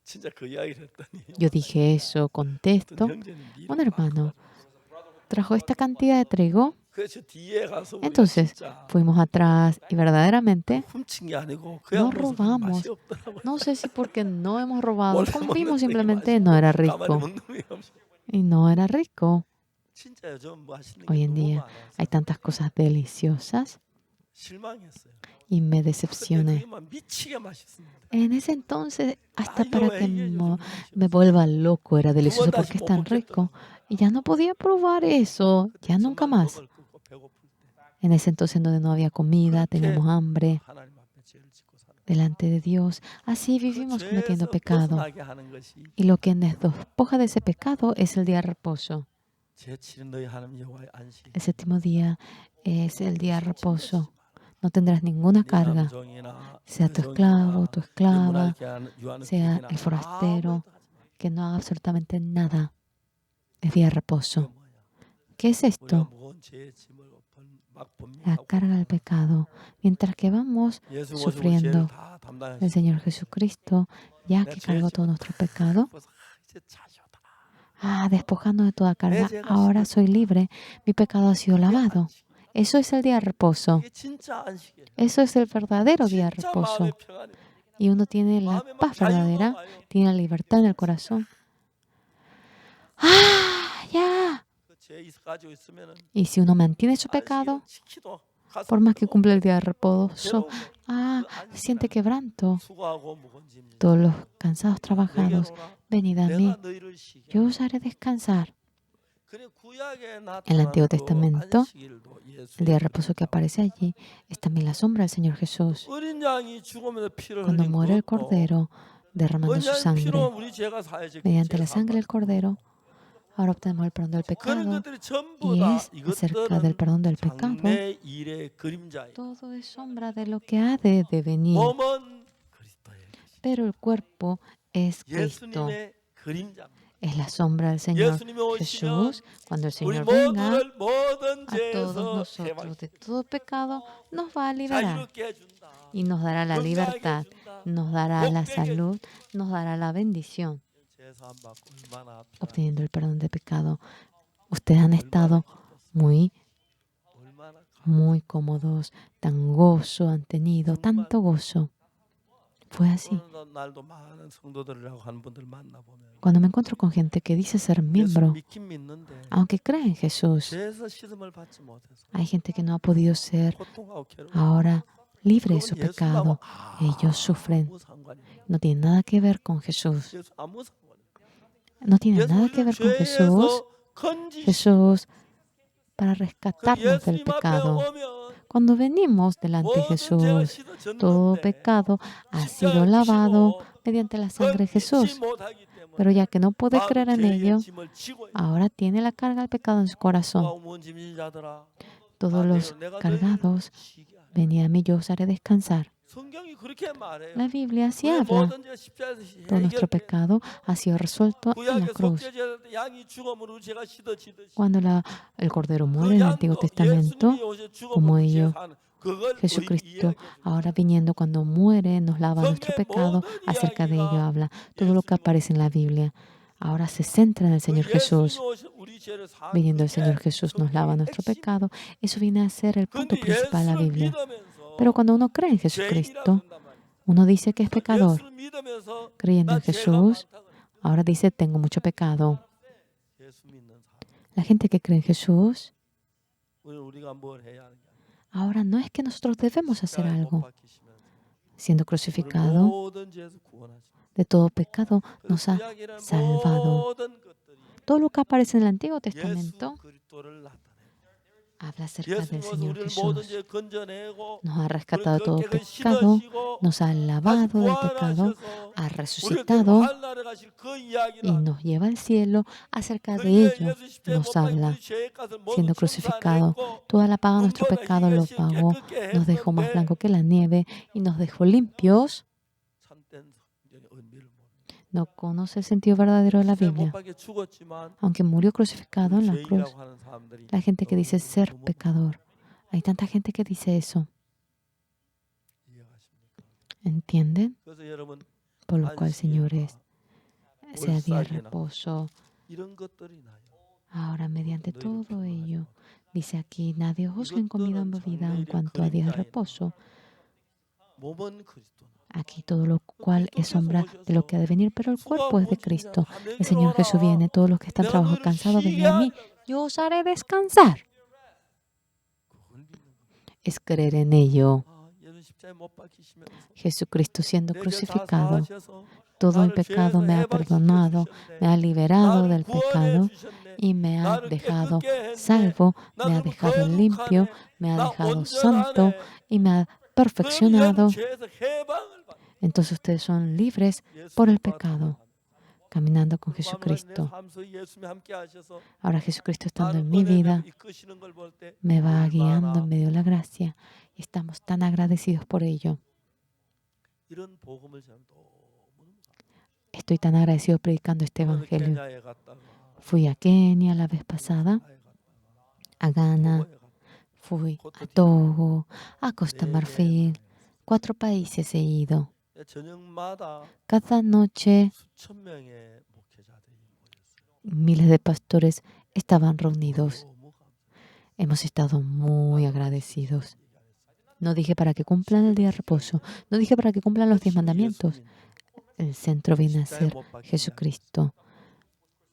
진짜 그 이야기를 했더니 yo dije eso, contesto, 어떤 형제는 미리 un hermano 바꿔가지고 trajo esta cantidad de trigo, 그래서 뒤에 가서 우리가 entonces 진짜 fuimos atrás y verdaderamente 훔친 게 아니고 그냥 no 먹어서 robamos. 맛이 없더라고요. No sé si porque no hemos robado, 원래 comimos 먹는 게 simplemente 맛있고 no era 가만히 rico 먹는 게 없어. y no era rico. 진짜 요즘 맛있는 Hoy 게 en 너무 día 많아서 hay tantas cosas deliciosas 실망했어요. y me 그때 decepcioné. 그게 막 미치게 맛있습니다. En ese entonces, hasta 아, 이거 para 왜 que 이게 요즘 me vuelva loco, era delicioso 다시 porque es 못 tan rico. Y ya no podía probar eso, ya nunca más. 먹을 끄고 배고플 때 En ese entonces donde no había comida, teníamos hambre 하나님 앞에 죄를 짓고 사는 delante de Dios. Así 그 vivimos cometiendo 죄에서 pecado. 벗어나게 하는 것이 Y lo que nos despoja de ese pecado es el día de reposo. 제7은 너희 하나님 여호와의 안식. El séptimo día es el día de reposo. No tendrás ninguna carga, sea tu esclavo, tu esclava, sea el forastero, que no haga absolutamente nada. Es día de reposo. ¿Qué es esto? La carga del pecado. Mientras que vamos sufriendo, el Señor Jesucristo, ya que cargó todo nuestro pecado, despojando de toda carga, ahora soy libre, mi pecado ha sido lavado. Eso es el día de reposo. Eso es el verdadero día de reposo. Y uno tiene la paz verdadera, tiene la libertad en el corazón. ¡Ya! Y si uno mantiene su pecado, por más que cumpla el día de reposo, siente quebranto. Todos los cansados trabajados, venid a mí, yo os haré descansar. En el Antiguo Testamento, el día de reposo que aparece allí es también la sombra del Señor Jesús. Cuando muere el Cordero, derramando su sangre, mediante la sangre del Cordero, ahora obtenemos el perdón del pecado y es acerca del perdón del pecado. Todo es sombra de lo que ha de venir, pero el cuerpo es Cristo. Es la sombra del Señor Jesús. Cuando el Señor venga, a todos nosotros de todo pecado nos va a liberar y nos dará la libertad, nos dará la salud, nos dará la bendición, obteniendo el perdón de pecado. Ustedes han estado muy cómodos, tan gozo han tenido, tanto gozo. Fue así. Cuando me encuentro con gente que dice ser miembro, aunque cree en Jesús, hay gente que no ha podido ser ahora libre de su pecado. Ellos sufren. No tiene nada que ver con Jesús. No tiene nada que ver con Jesús. Jesús para rescatarnos del pecado. Cuando venimos delante de Jesús, todo pecado ha sido lavado mediante la sangre de Jesús. Pero ya que no puede creer en ello, ahora tiene la carga del pecado en su corazón. Todos los cargados, venid a mí, yo os haré descansar. La Biblia así habla. Todo nuestro pecado ha sido resuelto en la cruz. Cuando el Cordero muere en el Antiguo Testamento, como ello, Jesucristo, ahora viniendo cuando muere, nos lava nuestro pecado, acerca de ello habla. Todo lo que aparece en la Biblia ahora se centra en el Señor Jesús. Viniendo el Señor Jesús nos lava nuestro pecado. Eso viene a ser el punto principal de la Biblia. Pero cuando uno cree en Jesucristo, uno dice que es pecador. Creyendo en Jesús, ahora dice, tengo mucho pecado. La gente que cree en Jesús, ahora no es que nosotros debemos hacer algo. Siendo crucificado, de todo pecado nos ha salvado. Todo lo que aparece en el Antiguo Testamento Habla acerca del 예수님께서 Señor 우리를 모든 Jesús. 죄 건져내고 Nos ha 우리를 rescatado de todo 깨끗이 pecado, 씻으시고 nos ha 다시 lavado del pecado, 부활하셔서 ha 우리가 때문에 resucitado 하늘나라에 가실 그 이야기를 y 하는 nos lleva al cielo. Acerca de 그의 ello 예수 십자가에 nos 못 박힌 우리 habla. 죄의 값을 모두 Siendo crucificado, 청산했고 toda la paga de nuestro 눈보다 pecado 희게 lo 시 pagó, 깨끗게 nos dejó más 했는데 blanco que la nieve y nos dejó limpios. 참된 성경의 의미를 모릅니다. No conoce el sentido verdadero de la 십자가에 못 Biblia. 박혀 죽었지만 Aunque murió crucificado 그걸 en la cruz, 죄인이라고 하는 사람들이 la gente que dice ser 너무 pecador, hay tanta gente que dice eso. 이해하십니까? ¿Entienden? 그래서 여러분 Por lo cual, señores, sea día de 올싹이나 reposo. 이런 것들이 나요. Ahora, mediante 너희를 todo 평안하지 ello, 마라. dice aquí, nadie juzgue en comida o en bebida en cuanto a día de reposo. 몸은 그리스도나 Aquí todo lo cual es sombra de lo que ha de venir, pero el cuerpo es de Cristo. El Señor Jesús viene, todos los que están trabajados cansados, venid a mí, yo os haré descansar. 그걸 믿는 거예요. Es creer en ello. 예수 십자가에 못 박히시면서 Jesucristo siendo 내 죄 다 crucificado, 사하셔서 todo el 나를 pecado 죄에서 me ha 해방시켜 perdonado, me ha 주셨네. liberado 나를 del 구원해 pecado 주셨네. y me ha 나를 dejado 깨끗게 했네. salvo, 나 me ha 그러면 dejado limpio, 거룩하네. me ha 나 dejado santo 온전하네. y me ha 그럼 perfeccionado. 얘는 죄에서 해방을 받는 Entonces ustedes son libres 예수 por el 바탕을 pecado, 하는. caminando con 그리고 내 Jesucristo. 삶 속에 예수님이 함께 하셔서 Ahora Jesucristo estando 나를 en mi 꺼내내고 vida 이끄시는 걸 볼 때 me va guiando 얼마나 en medio de la gracia y estamos tan agradecidos por ello. 이런 복음을 저는 너무 Estoy tan agradecido predicando este 그래서 evangelio. 케냐에 갔다가 Fui a Kenia la vez pasada, 가나에 갔다가 a Ghana, 토고에 갔다가 fui a Togo, a Costa Marfil. 4 países he ido. 저녁마다 Cada noche 수천 명의 목회자들이 모였어요. miles de pastores estaban reunidos. 너무 감사해요. Hemos estado muy agradecidos. No dije para que cumplan el día de reposo, no dije para que cumplan los 10 mandamientos. El centro viene a ser Jesucristo.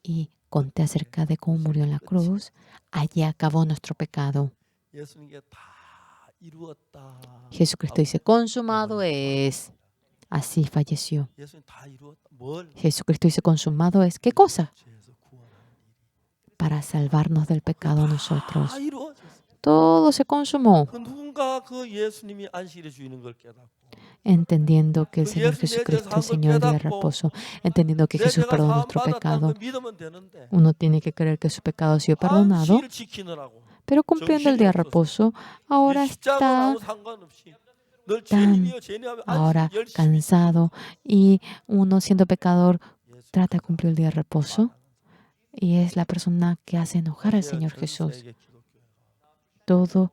Y conté acerca de cómo murió en la cruz. Allí acabó nuestro pecado. 예수님께 다 이루었다. Jesucristo dice, consumado es. Así falleció. 예수님 다 이루었다. 뭘? Jesucristo dice, consumado es. ¿Qué cosa? 죄에서 구원하는 일. Para salvarnos del pecado a nosotros. 다 이루어졌어. Todo se consumó, 그 누군가 그 예수님이 안식일의 주인인 걸 깨닫고 entendiendo que el Señor Jesucristo es Señor del día de reposo, entendiendo que 내 Jesús 죄가 perdonó 사함 nuestro 받았다는 pecado. 걸 믿으면 되는데 Uno tiene que creer que su pecado ha sido perdonado, 안식일을 지키느라고 pero cumpliendo el día de reposo, ahora 이 십자가는 está 아무 상관없이 늘 tan 죄인이여 죄인하면 ahora 안식 열심히 cansado y uno siendo pecador 예수 trata de cumplir el día de reposo y es la persona que hace enojar al 아시아 Señor 전 Jesús. 세계 기독교회가 Todo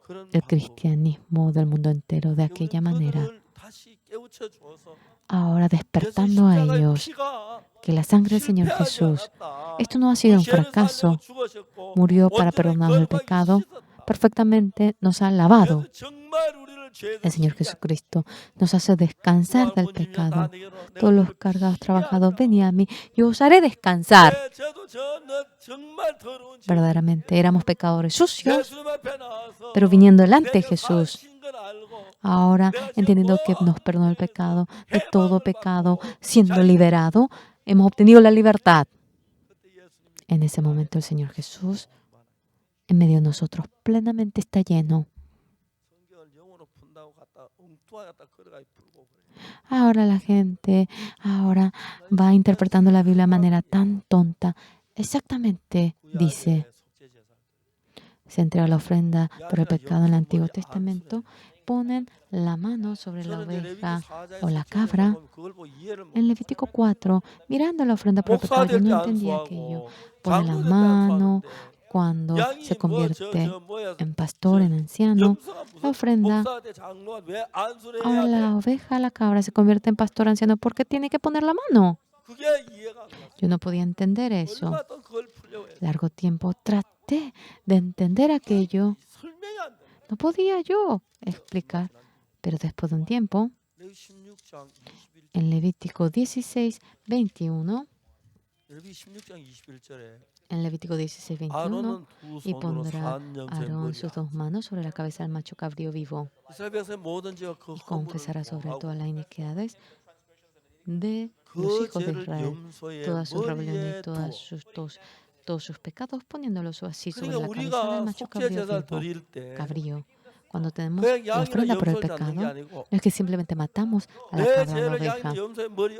그런 el 방법, cristianismo del mundo entero de aquella manera, 그들을 다시 깨우쳐 주어서 ahora 예수 despertando a 십자가의 ellos 피가 que la sangre del Señor 실패하지 Jesús, 않았다. esto no ha sido un 그 죄를 fracaso, 살려고 죽으셨고 murió para 온전히 perdonarnos el 거룩하게 pecado, 씻었다. perfectamente nos ha lavado. 그래서 정말 우리를 죄에서 El Señor 쉬게 Jesucristo nos hace descansar del pecado. Todos los cargados, trabajados, venid a mí, yo os haré descansar. Verdaderamente éramos pecadores sucios, pero viniendo delante de Jesús, ahora entendiendo que nos perdonó el pecado, de todo pecado, siendo liberado, hemos obtenido la libertad. En ese momento el Señor Jesús, en medio de nosotros, plenamente está lleno. Ahora la gente ahora va interpretando la Biblia de manera tan tonta. Exactamente dice, se entrega la ofrenda por el pecado en el Antiguo Testamento, ponen la mano sobre la oveja o la cabra. En Levítico 4, mirando la ofrenda por el pecado, yo no entendía aquello. Ponen la mano cuando se convierte en pastor, en anciano, la ofrenda. Ahora la oveja, la cabra se convierte en pastor anciano porque tiene que poner la mano. Yo no podía entender eso. Largo tiempo traté de entender aquello. No podía yo explicar. Pero después de un tiempo, en Levítico 16, 21, en Levítico 16, 21, y pondrá Aarón sus 2 manos sobre la cabeza del macho cabrío vivo y confesará sobre él todas las iniquidades de los hijos de Israel, todas sus rebeliones y todos todos sus pecados, poniéndolos así sobre 그러니까 la cabeza del 우리가 macho 속죄 제사를 cabrío 드릴 때 cabrío. Cuando tenemos 그냥 la 양이나 ofrenda por el 염소를 잡는 게 pecado, 아니고 no es que simplemente matamos a la 내 cabra o la 죄를 양이나 oveja, 염소의 머리에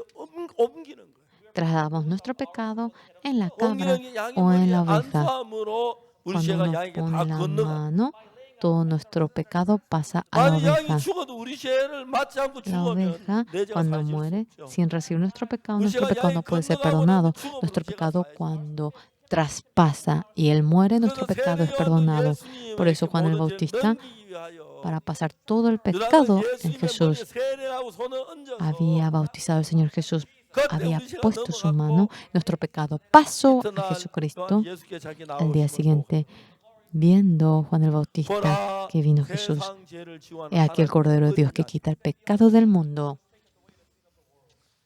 옮기는 거예요. trasladamos nuestro pecado en la cabra 옮기는 게 양의 o en 머리에 la 안 oveja. 수함으로 우리 Cuando 죄가 uno 양에게 다 pone la 건너가. mano, todo nuestro pecado pasa a la 만약 양이 oveja. 죽어도 우리 죄를 맞지 않고 La 죽으면 oveja, 내 죄가 cuando 사해질 수 muere, 없죠. sin recibir nuestro pecado 우리 죄가 no 양이 puede ser 건너가고 perdonado. 나면 죽음으로 Nuestro 죄가 pecado 사해져. cuando traspasa y él muere, nuestro 그래서 pecado es 세례요한도 perdonado. Por 예수님에게 eso Juan el 모든 죄를 Bautista, 넘기기 위하여 para pasar todo el 너는 pecado en 예수님의 머리에 Jesús, 세례하고 손을 얹어서 había bautizado al Señor Jesús, 그때 había 우리 죄가 puesto su mano, 넘어갔고 nuestro pecado pasó a 이튿날 Jesucristo. 예수께 자기 Al día 나오심을 보고 siguiente, viendo Juan el Bautista 보라 que vino Jesús, 세상 죄를 지원하는 he aquí el 하나님의 Cordero de Dios que 어린 양. quita el pecado del mundo.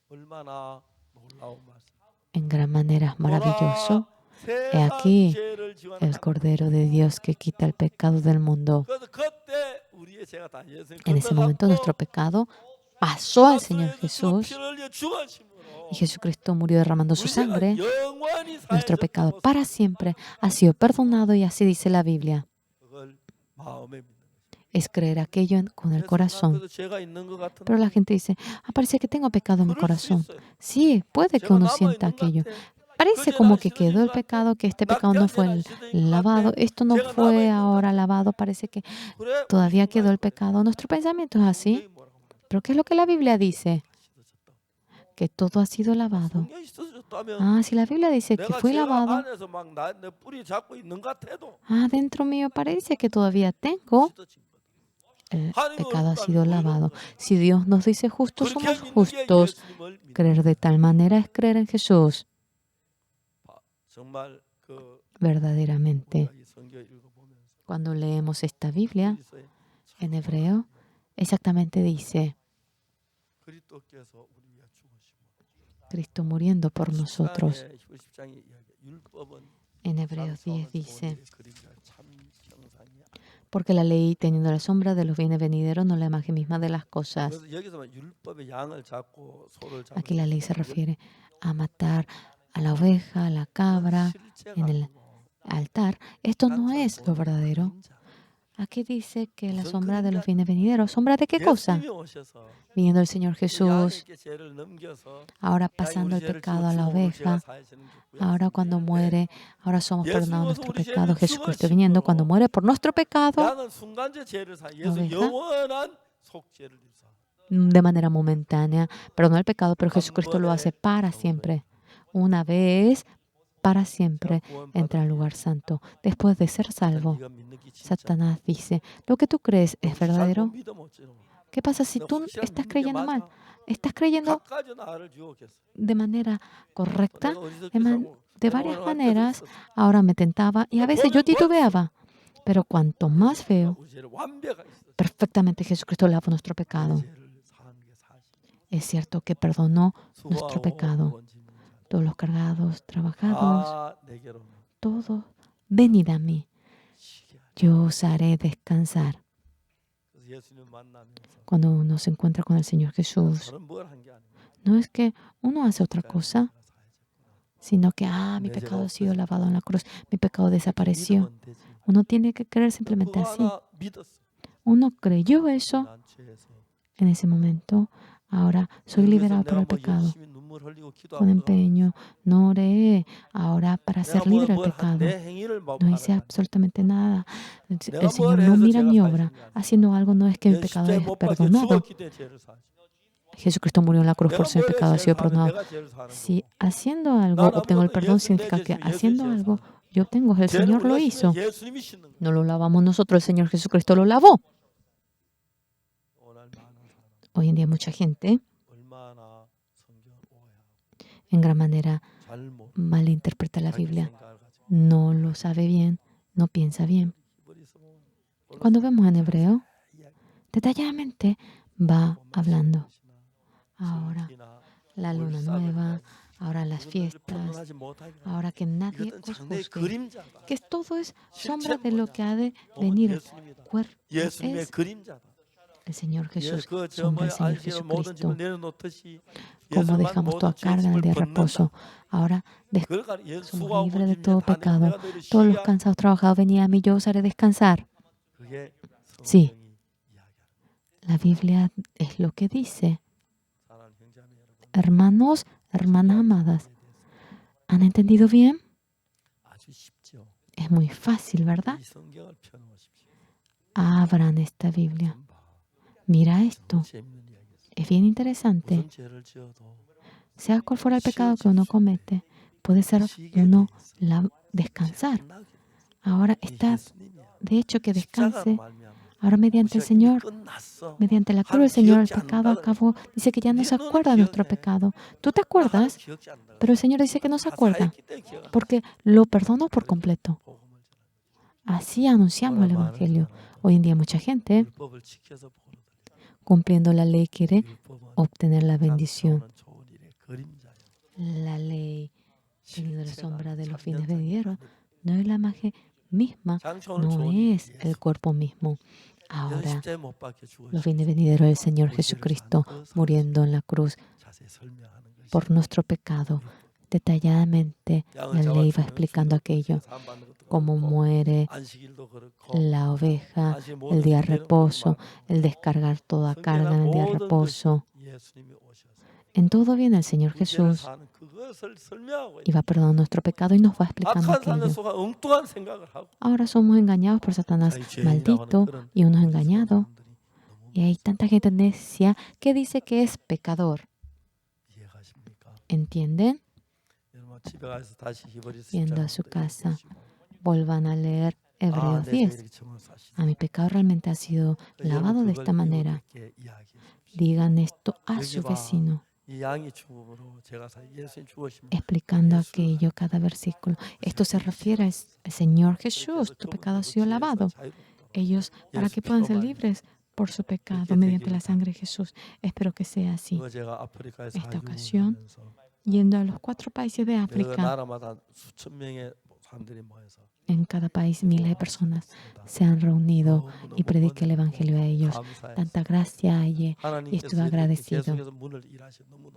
얼마나 놀라운 말씀. En gran manera es maravilloso. 보라, He aquí 세상 죄를 지원하는 el Cordero de Dios que quita el pecado del mundo. 그래서 그때 우리의 죄가 다 예수님 En ese momento nuestro pecado pasó al Señor Jesús y Jesucristo murió derramando su sangre. Nuestro pecado para siempre ha sido perdonado y así dice la Biblia. Es creer aquello con el corazón. Pero la gente dice, parece que tengo pecado en mi corazón. Sí, puede que uno sienta aquello. Parece como que quedó el pecado, que este pecado no fue lavado, esto no fue ahora lavado, parece que todavía quedó el pecado. Nuestro pensamiento es así. Pero ¿qué es lo que la Biblia dice? Que todo ha sido lavado. Si la Biblia dice que fue lavado, dentro mío parece que todavía tengo. El pecado ha sido lavado. Si Dios nos dice justos, somos justos. Creer de tal manera es creer en Jesús. Verdaderamente, cuando leemos esta Biblia en hebreo, exactamente dice, Cristo muriendo por nosotros. En Hebreos 10 dice, porque la ley, teniendo la sombra de los bienes venideros, no la imagen misma de las cosas. Aquí la ley se refiere a matar a la oveja, a la cabra, en el altar. Esto no es lo verdadero. Aquí dice que la sombra de los bienes venideros. ¿Sombra de qué cosa? Viniendo el Señor Jesús, ahora pasando el pecado a la oveja, ahora cuando muere, ahora somos perdonados nuestro pecado. Jesucristo viniendo cuando muere por nuestro pecado, la oveja, de manera momentánea, perdona el pecado, pero Jesucristo lo hace para siempre. Una vez, para siempre, entra al lugar santo. Después de ser salvo, Satanás dice, ¿lo que tú crees es verdadero? ¿Qué pasa si tú estás creyendo mal? ¿Estás creyendo de manera correcta? De varias maneras, ahora me tentaba y a veces yo titubeaba. Pero cuanto más veo, perfectamente Jesucristo lavó nuestro pecado. Es cierto que perdonó nuestro pecado. Todos los cargados, trabajados, todos, venid a mí. Yo os haré descansar. Cuando uno se encuentra con el Señor Jesús, no es que uno hace otra cosa, sino que, mi pecado ha sido lavado en la cruz, mi pecado desapareció. Uno tiene que creer simplemente así. Uno creyó eso en ese momento. Ahora soy liberado por el pecado. Con empeño, no oré ahora para ser libre del pecado. No hice absolutamente nada. El Señor no mira mi obra. Haciendo algo no es que mi pecado es perdonado. Jesucristo murió en la cruz por su pecado, ha sido perdonado. Si haciendo algo obtengo el perdón, significa que haciendo algo yo obtengo. El Señor lo hizo. No lo lavamos nosotros, el Señor Jesucristo lo lavó. Hoy en día mucha gente en gran manera malinterpreta la Biblia. No lo sabe bien, no piensa bien. Cuando vemos en hebreo, detalladamente va hablando. Ahora la luna nueva, ahora las fiestas, ahora que nadie os juzgue, que todo es sombra de lo que ha de venir. el Señor 예, Jesús, 그 sombra del 저 Señor 안식일 모든 Jesucristo. 짐을 내려놓듯이 Como 예수만 dejamos toda 모든 죄 carga en el 짐을 día de 벗는다. reposo, ahora 그러니까 예수 somos 수고하고 libres de 짐 todo 다 내려 pecado. 내가 너희를 Todos 쉬게 los cansados trabajados, venid a mí, yo os haré descansar. 그게 Sí. 성경이 이야기하는 La Biblia es lo que dice. 사랑하는 형제자매 여러분. Hermanos, hermanas amadas, ¿han entendido bien? 아주 쉽죠. Es muy fácil, ¿verdad? 이 성경을 펴놓으십시오. Abran esta Biblia. 좀 봐. Mira esto. 재밌는 이야기였어요. Es bien interesante. 무슨 죄를 지어도 Sea cual fuera el pecado que uno comete, puede ser uno descansar. Ahora está, de hecho, que descanse. Ahora mediante el Señor, mediante la cruz del Señor, el pecado acabó. Dice que ya no se acuerda de nuestro pecado. Tú te acuerdas, pero el Señor dice que no se acuerda, porque lo perdonó por completo. Así anunciamos el Evangelio. Hoy en día mucha gente, cumpliendo la ley, quiere obtener la bendición. La ley, teniendo la sombra de los fines venideros, no es la imagen misma, no es el cuerpo mismo. Ahora, los fines venideros del Señor Jesucristo muriendo en la cruz por nuestro pecado. Detalladamente, la ley va explicando aquello, cómo muere la oveja, el día de reposo, el descargar toda carga en el día de reposo. En todo viene el Señor Jesús y va perdonando nuestro pecado y nos va explicando aquello. Ahora somos engañados por Satanás, maldito y uno es engañado. Y hay tanta gente necia que dice que es pecador. ¿Entienden? Yendo a su casa, vuelvan a leer Hebreos 10. A mi pecado realmente ha sido lavado de esta manera. Digan esto a su vecino, explicando aquello, cada versículo. Esto se refiere al Señor Jesús. Tu pecado ha sido lavado. Ellos, para que puedan ser libres por su pecado mediante la sangre de Jesús. Espero que sea así. Esta ocasión, yendo a los 4 países de África, en cada país miles de personas se han reunido y prediqué el Evangelio a ellos. Tanta gracia hay y estuve agradecido.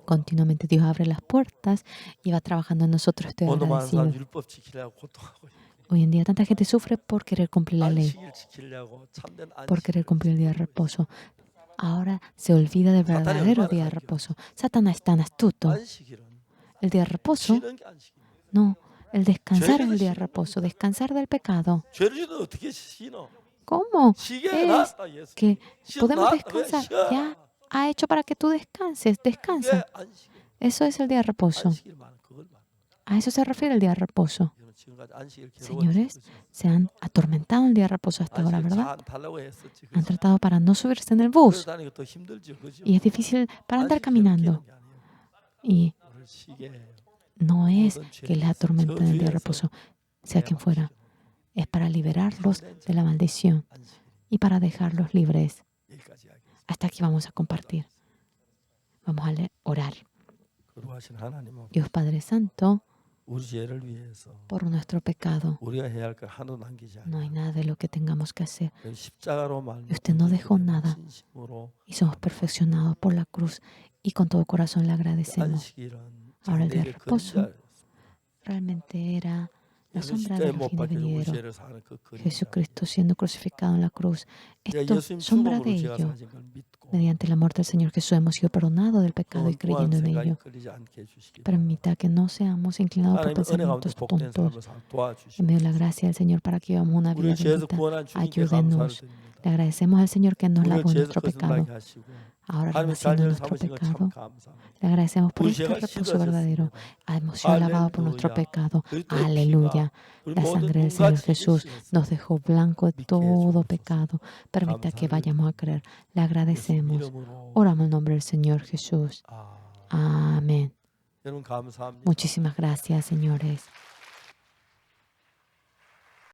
Continuamente Dios abre las puertas y va trabajando en nosotros. Estoy agradecido. Hoy en día tanta gente sufre por querer cumplir la ley, por querer cumplir el día de reposo. Ahora se olvida del verdadero día de reposo. Satanás es tan astuto. El día de reposo, no. El descansar es el día de reposo, descansar del pecado. ¿Cómo? Es que podemos descansar. Ya ha hecho para que tú descanses. Descansa. Eso es el día de reposo. A eso se refiere el día de reposo. Señores, se han atormentado el día de reposo hasta ahora, ¿verdad? Han tratado para no subirse en el bus. Y es difícil para andar caminando. Y no es que les atormenten el día de reposo, sea quien fuera. Es para liberarlos de la maldición y para dejarlos libres. Hasta aquí vamos a compartir. Vamos a orar. Dios Padre Santo, por nuestro pecado, no hay nada de lo que tengamos que hacer. Y usted no dejó nada. Y somos perfeccionados por la cruz. Y con todo corazón le agradecemos. Ahora el día de reposo realmente era la sombra de los fines venideros. Jesucristo siendo crucificado en la cruz. Esto es sombra de ello. Mediante la muerte del Señor Jesús hemos sido perdonados del pecado y creyendo en ello. Permita que no seamos inclinados por pensamientos tontos. En medio de la gracia del Señor para que vivamos una vida bendita. Ayúdenos. Le agradecemos al Señor que nos lavó nuestro pecado. Ahora, renaciendo nuestro pecado, le agradecemos por este reposo verdadero. Hemos sido lavados por nuestro pecado. Aleluya. La sangre del Señor Jesús nos dejó blanco de todo pecado. Permita que vayamos a creer. Le agradecemos. Oramos en el nombre del Señor Jesús. Amén. Muchísimas gracias, señores.